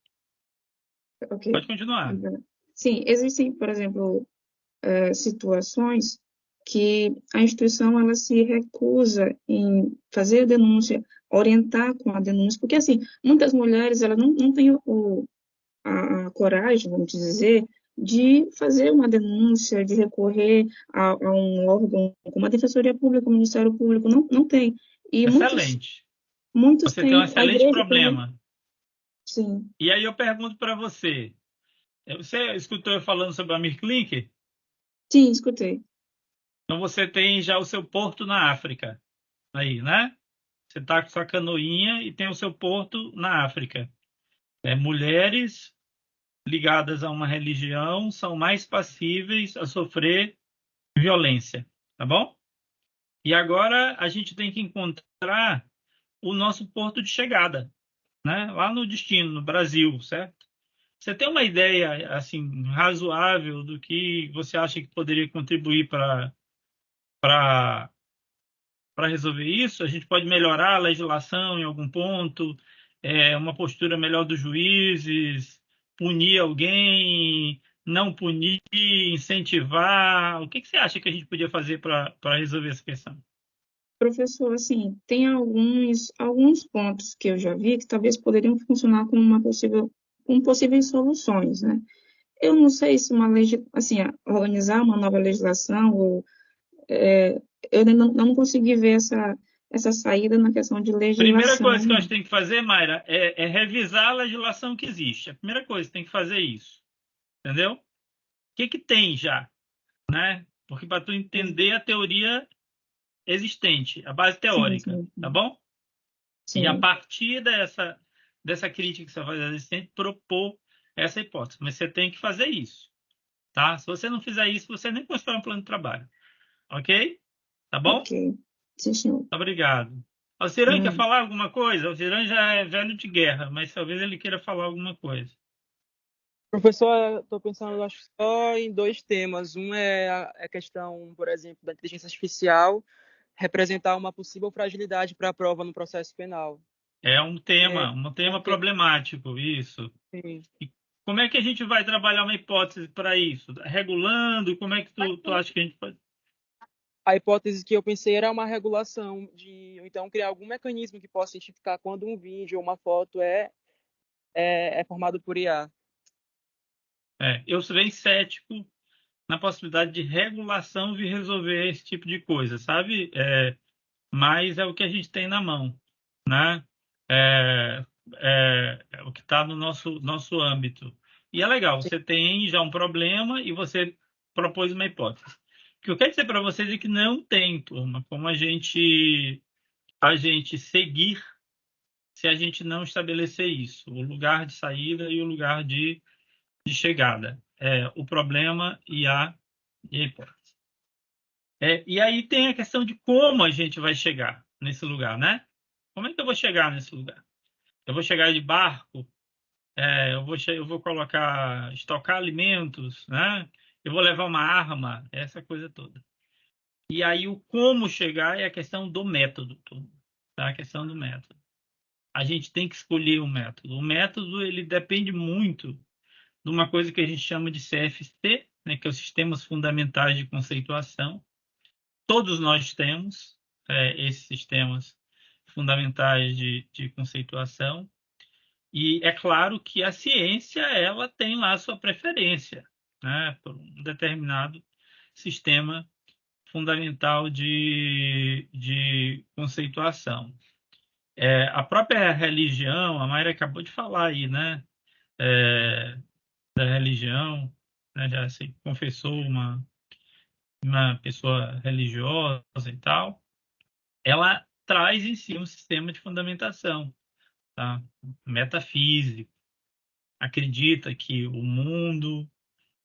ok, pode continuar. sim, existem, por exemplo, situações que a instituição ela se recusa em fazer a denúncia, orientar com a denúncia, porque assim, muitas mulheres elas não têm a coragem, vamos dizer, de fazer uma denúncia, de recorrer a um órgão como a Defensoria Pública, o Ministério Público, não tem. E Excelente. muitos Você tem um têm, a excelente igreja tem, problema. sim, E aí eu pergunto para você, você escutou eu falando sobre a Mirklink? sim, escutei. Então você tem já o seu porto na África, aí, né? Você está com sua canoinha e tem o seu porto na África. Mulheres ligadas a uma religião são mais passíveis a sofrer violência, tá bom? E agora a gente tem que encontrar o nosso porto de chegada, né? Lá no destino, no Brasil, certo? Você tem uma ideia assim razoável do que você acha que poderia contribuir para resolver isso? A gente pode melhorar a legislação em algum ponto, uma postura melhor dos juízes, punir alguém, não punir, incentivar. O que que você acha que a gente podia fazer para resolver essa questão? Professor, assim, tem alguns pontos que eu já vi que talvez poderiam funcionar como como possíveis soluções, né? Eu não sei se assim, organizar uma nova legislação, ou eu ainda não consegui ver essa saída na questão de Primeira legislação, coisa que a não. gente tem que fazer, Mayra, é revisar a legislação que existe. A primeira coisa, tem que fazer isso. Entendeu? O que que tem já, né? Porque para tu entender a teoria existente, a base Sim, teórica, sim, tá bom? E a sim. partir dessa crítica que você faz existente, propor essa hipótese. Mas você tem que fazer isso, tá? Se você não fizer isso, você nem constrói um plano de trabalho, ok? Tá bom? Ok. Sim, senhor. Obrigado. Alciran quer Hum. falar alguma coisa? Alciran já é velho de guerra, mas talvez ele queira falar alguma coisa. Professor, estou pensando, acho, só em dois temas. Um é a questão, por exemplo, da inteligência artificial representar uma possível fragilidade para a prova no processo penal. É É, um tema porque, problemático, isso. sim, E como é que a gente vai trabalhar uma hipótese para isso? Regulando? Como é que tu acha que a gente pode? a hipótese que eu pensei era uma regulação ou então criar algum mecanismo que possa identificar quando um vídeo ou uma foto é formado por IA. Eu sou bem cético na possibilidade de regulação de resolver esse tipo de coisa, sabe? Mas é o que a gente tem na mão, né? É, é o que está no nosso âmbito. E é legal, Sim, você tem já um problema e você propôs uma hipótese. O que eu quero dizer para vocês é que não tem, turma, como a gente seguir se a gente não estabelecer isso, o lugar de saída e o lugar de chegada. O problema e a hipótese. E aí tem a questão de como a gente vai chegar nesse lugar, né? Como é que eu vou chegar nesse lugar? Eu vou chegar de barco, eu vou estocar alimentos, né? Eu vou levar uma arma, essa coisa toda. E aí o como chegar é a questão do método, tá? A questão do método. A gente tem que escolher o método. O método ele depende muito de uma coisa que a gente chama de CFC, né? Que é os Sistemas Fundamentais de Conceituação. Todos nós temos esses sistemas fundamentais de conceituação. E é claro que a ciência ela tem lá a sua preferência, né, por um determinado sistema fundamental de conceituação. A própria religião, a Mayra acabou de falar aí, né, da religião, né, já se confessou uma pessoa religiosa e tal, ela traz em si um sistema de fundamentação, tá? Metafísico, acredita que o mundo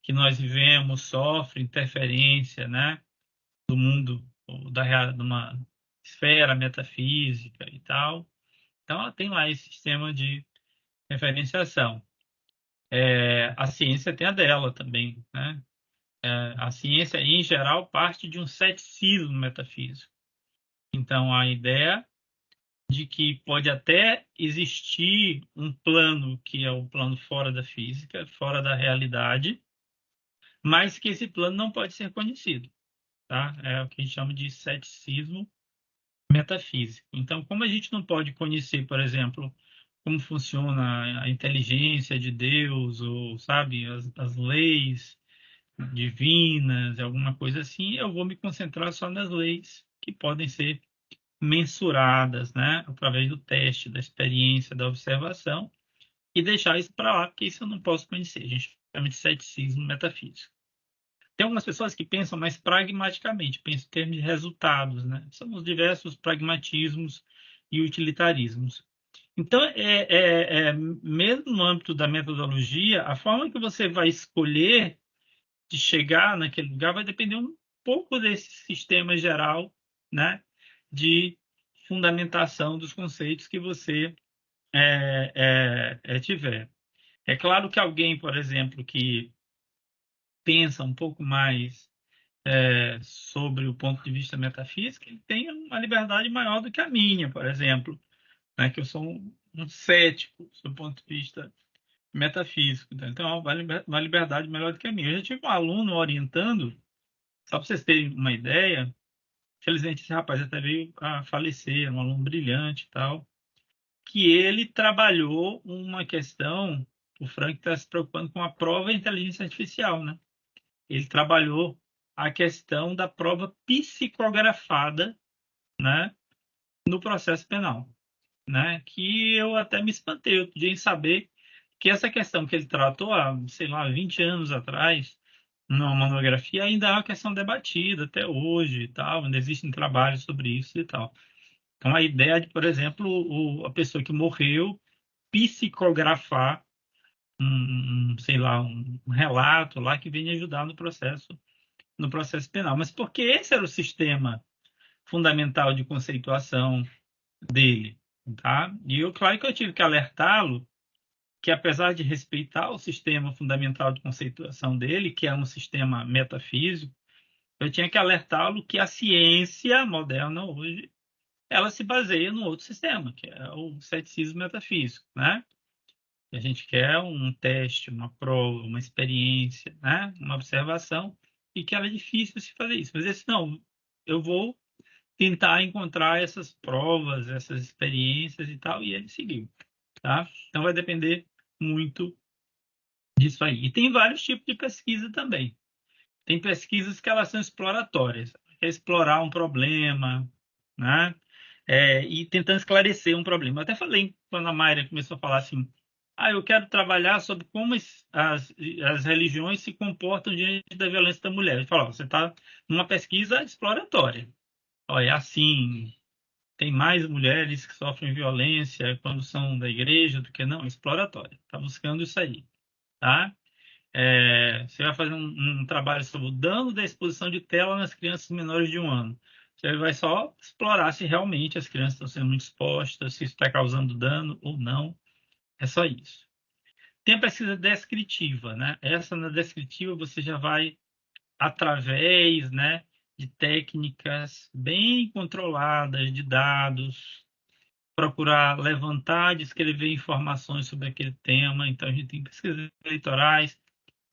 que nós vivemos sofre interferência, né, do mundo, ou de uma esfera metafísica e tal. Então, ela tem lá esse sistema de referenciação. A ciência tem a dela também, né? A ciência, em geral, parte de um ceticismo metafísico. Então, a ideia de que pode até existir um plano que é o plano fora da física, fora da realidade, mas que esse plano não pode ser conhecido, tá? É o que a gente chama de ceticismo metafísico. Então, como a gente não pode conhecer, por exemplo, como funciona a inteligência de Deus, ou, sabe, as leis divinas, alguma coisa assim, eu vou me concentrar só nas leis que podem ser mensuradas, né, através do teste, da experiência, da observação, e deixar isso para lá, porque isso eu não posso conhecer. A gente chama de ceticismo metafísico. Tem algumas pessoas que pensam mais pragmaticamente, pensam em termos de resultados, né? São os diversos pragmatismos e utilitarismos. Então, mesmo no âmbito da metodologia, a forma que você vai escolher de chegar naquele lugar vai depender um pouco desse sistema geral, né, de fundamentação dos conceitos que você tiver. É claro que alguém, por exemplo, que pensa um pouco mais sobre o ponto de vista metafísico, ele tem uma liberdade maior do que a minha, por exemplo, né, que eu sou um cético do ponto de vista metafísico. Então, uma liberdade melhor do que a minha. Eu já tive um aluno orientando, só para vocês terem uma ideia, felizmente esse rapaz até veio a falecer, era um aluno brilhante e tal, que ele trabalhou uma questão, o Frank está se preocupando com a prova de inteligência artificial, né? Ele trabalhou a questão da prova psicografada, né, no processo penal, né? Que eu até me espantei outro dia em saber que essa questão que ele tratou há, sei lá, 20 anos atrás, numa monografia, ainda é uma questão debatida até hoje e tal, ainda existem trabalhos sobre isso e tal. Então, a ideia de, por exemplo, a pessoa que morreu psicografar sei lá, um relato lá que venha ajudar no processo penal. Mas porque esse era o sistema fundamental de conceituação dele, tá? E claro que eu tive que alertá-lo que, apesar de respeitar o sistema fundamental de conceituação dele, que é um sistema metafísico, eu tinha que alertá-lo que a ciência moderna hoje ela se baseia no outro sistema, que é o ceticismo metafísico, né? A gente quer um teste, uma prova, uma experiência, né? Uma observação, e que ela é difícil se fazer isso. Mas esse não, eu vou tentar encontrar essas provas, essas experiências e tal, e ele seguiu, tá? Então vai depender muito disso aí. E tem vários tipos de pesquisa também. Tem pesquisas que elas são exploratórias, é explorar um problema, né? E tentando esclarecer um problema. Eu até falei quando a Mayra começou a falar assim, eu quero trabalhar sobre como as religiões se comportam diante da violência da mulher. Eu falo, você está numa pesquisa exploratória. Olha, é assim, tem mais mulheres que sofrem violência quando são da igreja do que não, exploratória. Está buscando isso aí, tá? Você vai fazer um trabalho sobre o dano da exposição de tela nas crianças menores de 1 ano. Você vai só explorar se realmente as crianças estão sendo muito expostas, se isso está causando dano ou não. É só isso. Tem a pesquisa descritiva, né? Essa na descritiva você já vai através, né, de técnicas bem controladas de dados, procurar levantar, descrever informações sobre aquele tema. Então a gente tem pesquisas eleitorais,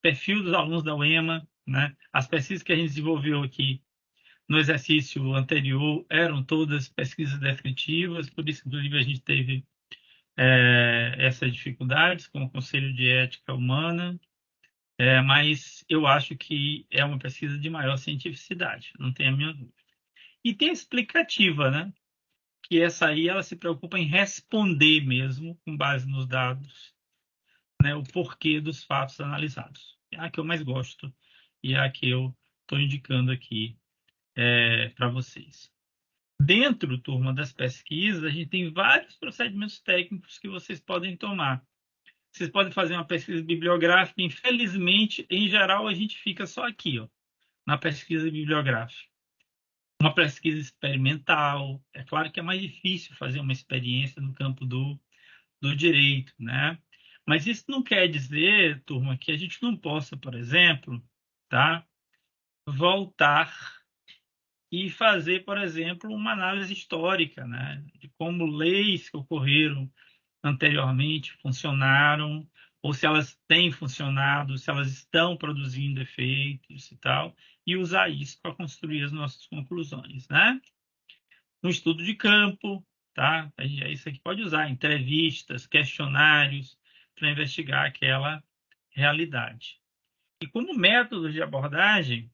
perfil dos alunos da UEMA, né? As pesquisas que a gente desenvolveu aqui no exercício anterior eram todas pesquisas descritivas, por isso, inclusive, a gente teve essas dificuldades com o Conselho de Ética Humana, mas eu acho que é uma pesquisa de maior cientificidade, não tem a minha dúvida. E tem a explicativa, né? Que essa aí ela se preocupa em responder mesmo, com base nos dados, né, o porquê dos fatos analisados. É a que eu mais gosto e é a que eu estou indicando aqui para vocês. Dentro, turma, das pesquisas, a gente tem vários procedimentos técnicos que vocês podem tomar. Vocês podem fazer uma pesquisa bibliográfica. Infelizmente, em geral, a gente fica só aqui, ó, na pesquisa bibliográfica. Uma pesquisa experimental. É claro que é mais difícil fazer uma experiência no campo do direito, né? Mas isso não quer dizer, turma, que a gente não possa, por exemplo, tá, voltar e fazer, por exemplo, uma análise histórica, né, de como leis que ocorreram anteriormente funcionaram, ou se elas têm funcionado, se elas estão produzindo efeitos e tal, e usar isso para construir as nossas conclusões, né? Um estudo de campo, tá? Isso aqui pode usar entrevistas, questionários para investigar aquela realidade. E como métodos de abordagem,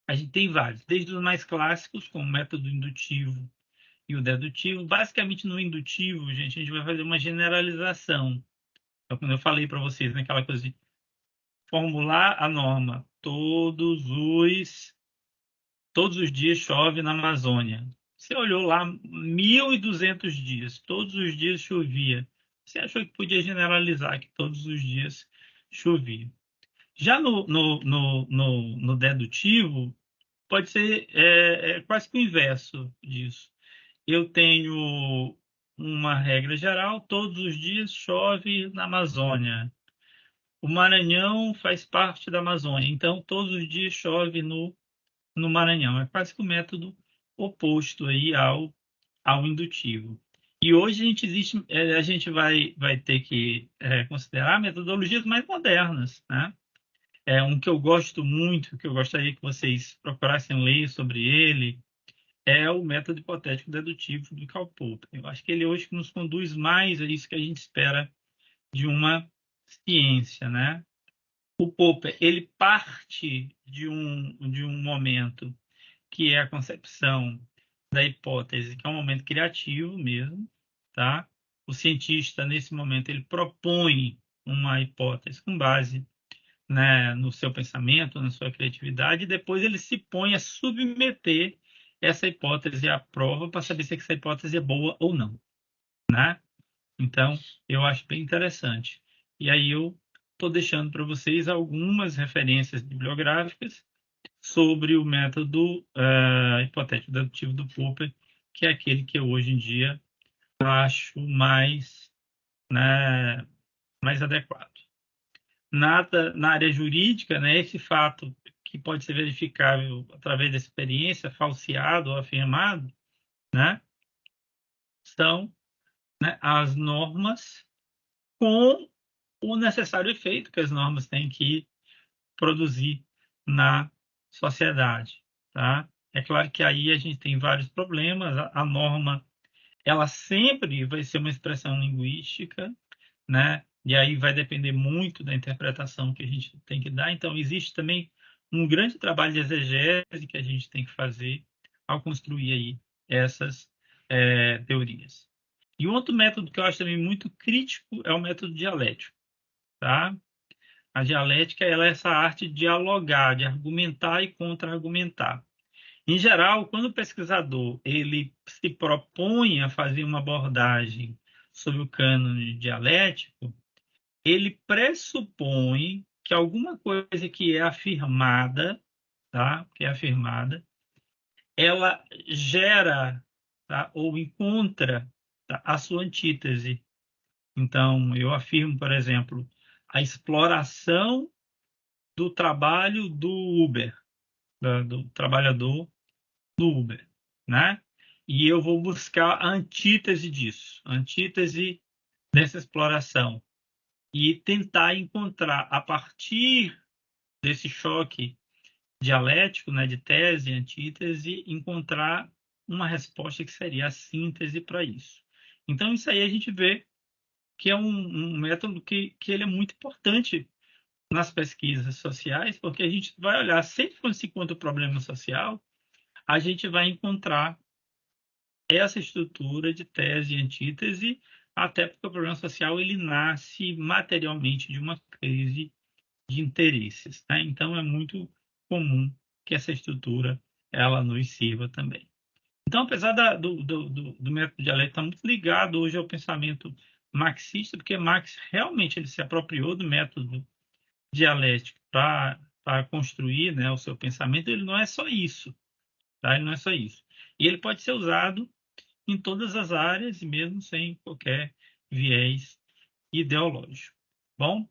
a gente tem vários, desde os mais clássicos, como o método indutivo e o dedutivo. Basicamente, no indutivo, a gente vai fazer uma generalização. Então, quando eu falei para vocês naquela coisa de formular a norma, todos os dias chove na Amazônia. Você olhou lá 1.200 dias, todos os dias chovia. Você achou que podia generalizar que todos os dias chovia. Já no dedutivo, pode ser quase que o inverso disso. Eu tenho uma regra geral, todos os dias chove na Amazônia. O Maranhão faz parte da Amazônia, então todos os dias chove no Maranhão. É quase que o método oposto aí ao indutivo. E hoje a gente vai ter que considerar metodologias mais modernas, né? Um que eu gosto muito, que eu gostaria que vocês procurassem ler sobre ele, é o método hipotético dedutivo do Karl Popper. Eu acho que ele hoje nos conduz mais a isso que a gente espera de uma ciência, né? O Popper, ele parte de um momento que é a concepção da hipótese, que é um momento criativo mesmo, tá? O cientista, nesse momento, ele propõe uma hipótese com base, né, no seu pensamento, na sua criatividade, e depois ele se põe a submeter essa hipótese à prova para saber se essa hipótese é boa ou não, né? Então, eu acho bem interessante. E aí eu estou deixando para vocês algumas referências bibliográficas sobre o método hipotético dedutivo do Popper, que é aquele que eu hoje em dia acho mais, né, mais adequado. Nada na área jurídica, né, esse fato que pode ser verificável através da experiência, falseado ou afirmado, né, são, né, as normas com o necessário efeito que as normas têm que produzir na sociedade, tá? É claro que aí a gente tem vários problemas. A norma, ela sempre vai ser uma expressão linguística, né? E aí vai depender muito da interpretação que a gente tem que dar. Então, existe também um grande trabalho de exegese que a gente tem que fazer ao construir aí essas teorias. E um outro método que eu acho também muito crítico é o método dialético, tá? A dialética, ela é essa arte de dialogar, de argumentar e contra-argumentar. Em geral, quando o pesquisador ele se propõe a fazer uma abordagem sobre o cânone dialético, ele pressupõe que alguma coisa que é afirmada, tá? Que é afirmada, ela gera, tá? Ou encontra, tá? A sua antítese. Então, eu afirmo, por exemplo, a exploração do trabalho do Uber, do trabalhador do Uber, né? E eu vou buscar a antítese disso, a antítese dessa exploração e tentar encontrar a partir desse choque dialético, né, de tese e antítese, encontrar uma resposta que seria a síntese para isso. Então isso aí a gente vê que é um método que ele é muito importante nas pesquisas sociais, porque a gente vai olhar, sempre quando se encontra o problema social, a gente vai encontrar essa estrutura de tese e antítese, até porque o problema social ele nasce materialmente de uma crise de interesses, né? Então é muito comum que essa estrutura ela nos sirva também. Então, apesar do método dialético estar muito ligado hoje ao pensamento marxista, porque Marx realmente ele se apropriou do método dialético para construir, né, o seu pensamento, ele não é só isso, tá? Ele não é só isso. E ele pode ser usado em todas as áreas, e mesmo sem qualquer viés ideológico. Bom,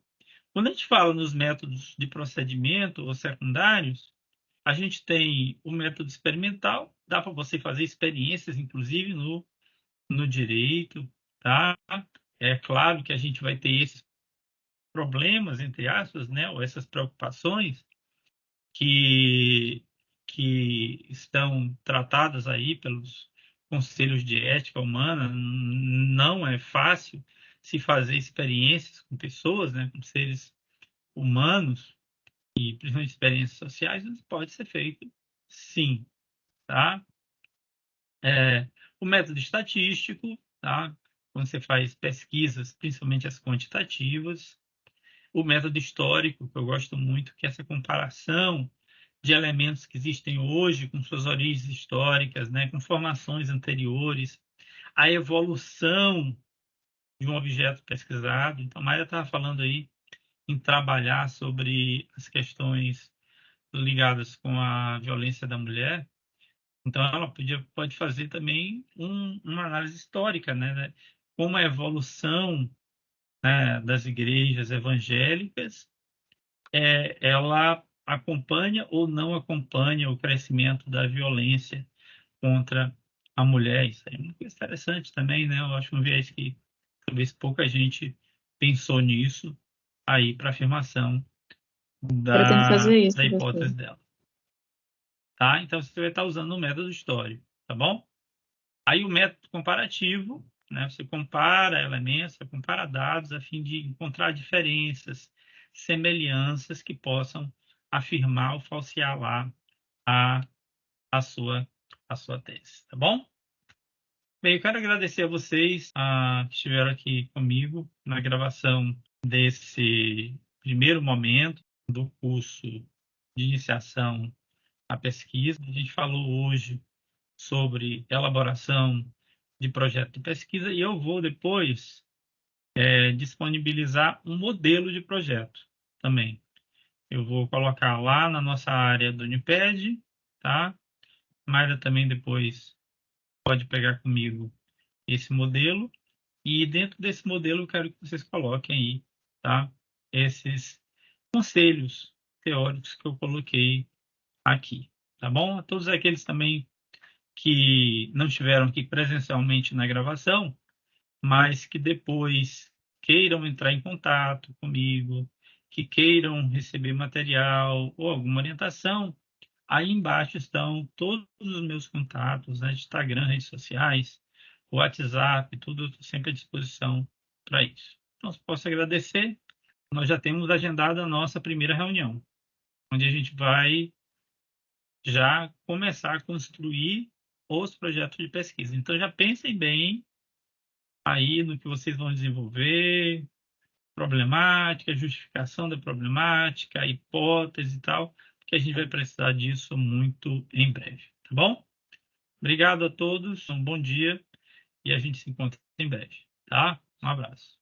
quando a gente fala nos métodos de procedimento ou secundários, a gente tem o método experimental, dá para você fazer experiências, inclusive no direito, tá? É claro que a gente vai ter esses problemas, entre aspas, né, ou essas preocupações que, que estão tratadas aí pelos conselhos de ética humana. Não é fácil se fazer experiências com pessoas, né, com seres humanos, e principalmente experiências sociais, mas pode ser feito sim, tá? O método estatístico, tá? Quando você faz pesquisas, principalmente as quantitativas. O método histórico, que eu gosto muito, que é essa comparação de elementos que existem hoje com suas origens históricas, né, com formações anteriores, a evolução de um objeto pesquisado. Então, a Maria estava falando aí em trabalhar sobre as questões ligadas com a violência da mulher. Então, ela pode fazer também uma análise histórica, né, como a evolução, né, das igrejas evangélicas ela acompanha ou não acompanha o crescimento da violência contra a mulher. Isso é uma coisa interessante também, né? Eu acho um viés que talvez pouca gente pensou nisso aí para afirmação Pretendo fazer isso, da professor. hipótese dela. Tá? Então, você vai estar usando o método histórico, tá bom? Aí o método comparativo, né? Você compara elementos, você compara dados a fim de encontrar diferenças, semelhanças que possam afirmar ou falsear lá a, a sua a sua tese, tá bom? Bem, eu quero agradecer a vocês que estiveram aqui comigo na gravação desse primeiro momento do curso de iniciação à pesquisa. A gente falou hoje sobre elaboração de projeto de pesquisa e eu vou depois disponibilizar um modelo de projeto também. Eu vou colocar lá na nossa área do Uniped, tá? Mayra também depois pode pegar comigo esse modelo, e dentro desse modelo eu quero que vocês coloquem aí, tá? Esses conselhos teóricos que eu coloquei aqui, tá bom? A todos aqueles também que não estiveram aqui presencialmente na gravação, mas que depois queiram entrar em contato comigo, que queiram receber material ou alguma orientação, aí embaixo estão todos os meus contatos, né? Instagram, redes sociais, WhatsApp, tudo sempre à disposição para isso. Então, posso agradecer. Nós já temos agendada a nossa primeira reunião, onde a gente vai já começar a construir os projetos de pesquisa. Então, já pensem bem aí no que vocês vão desenvolver, problemática, justificação da problemática, hipótese e tal, porque a gente vai precisar disso muito em breve, tá bom? Obrigado a todos, um bom dia e a gente se encontra em breve, tá? Um abraço.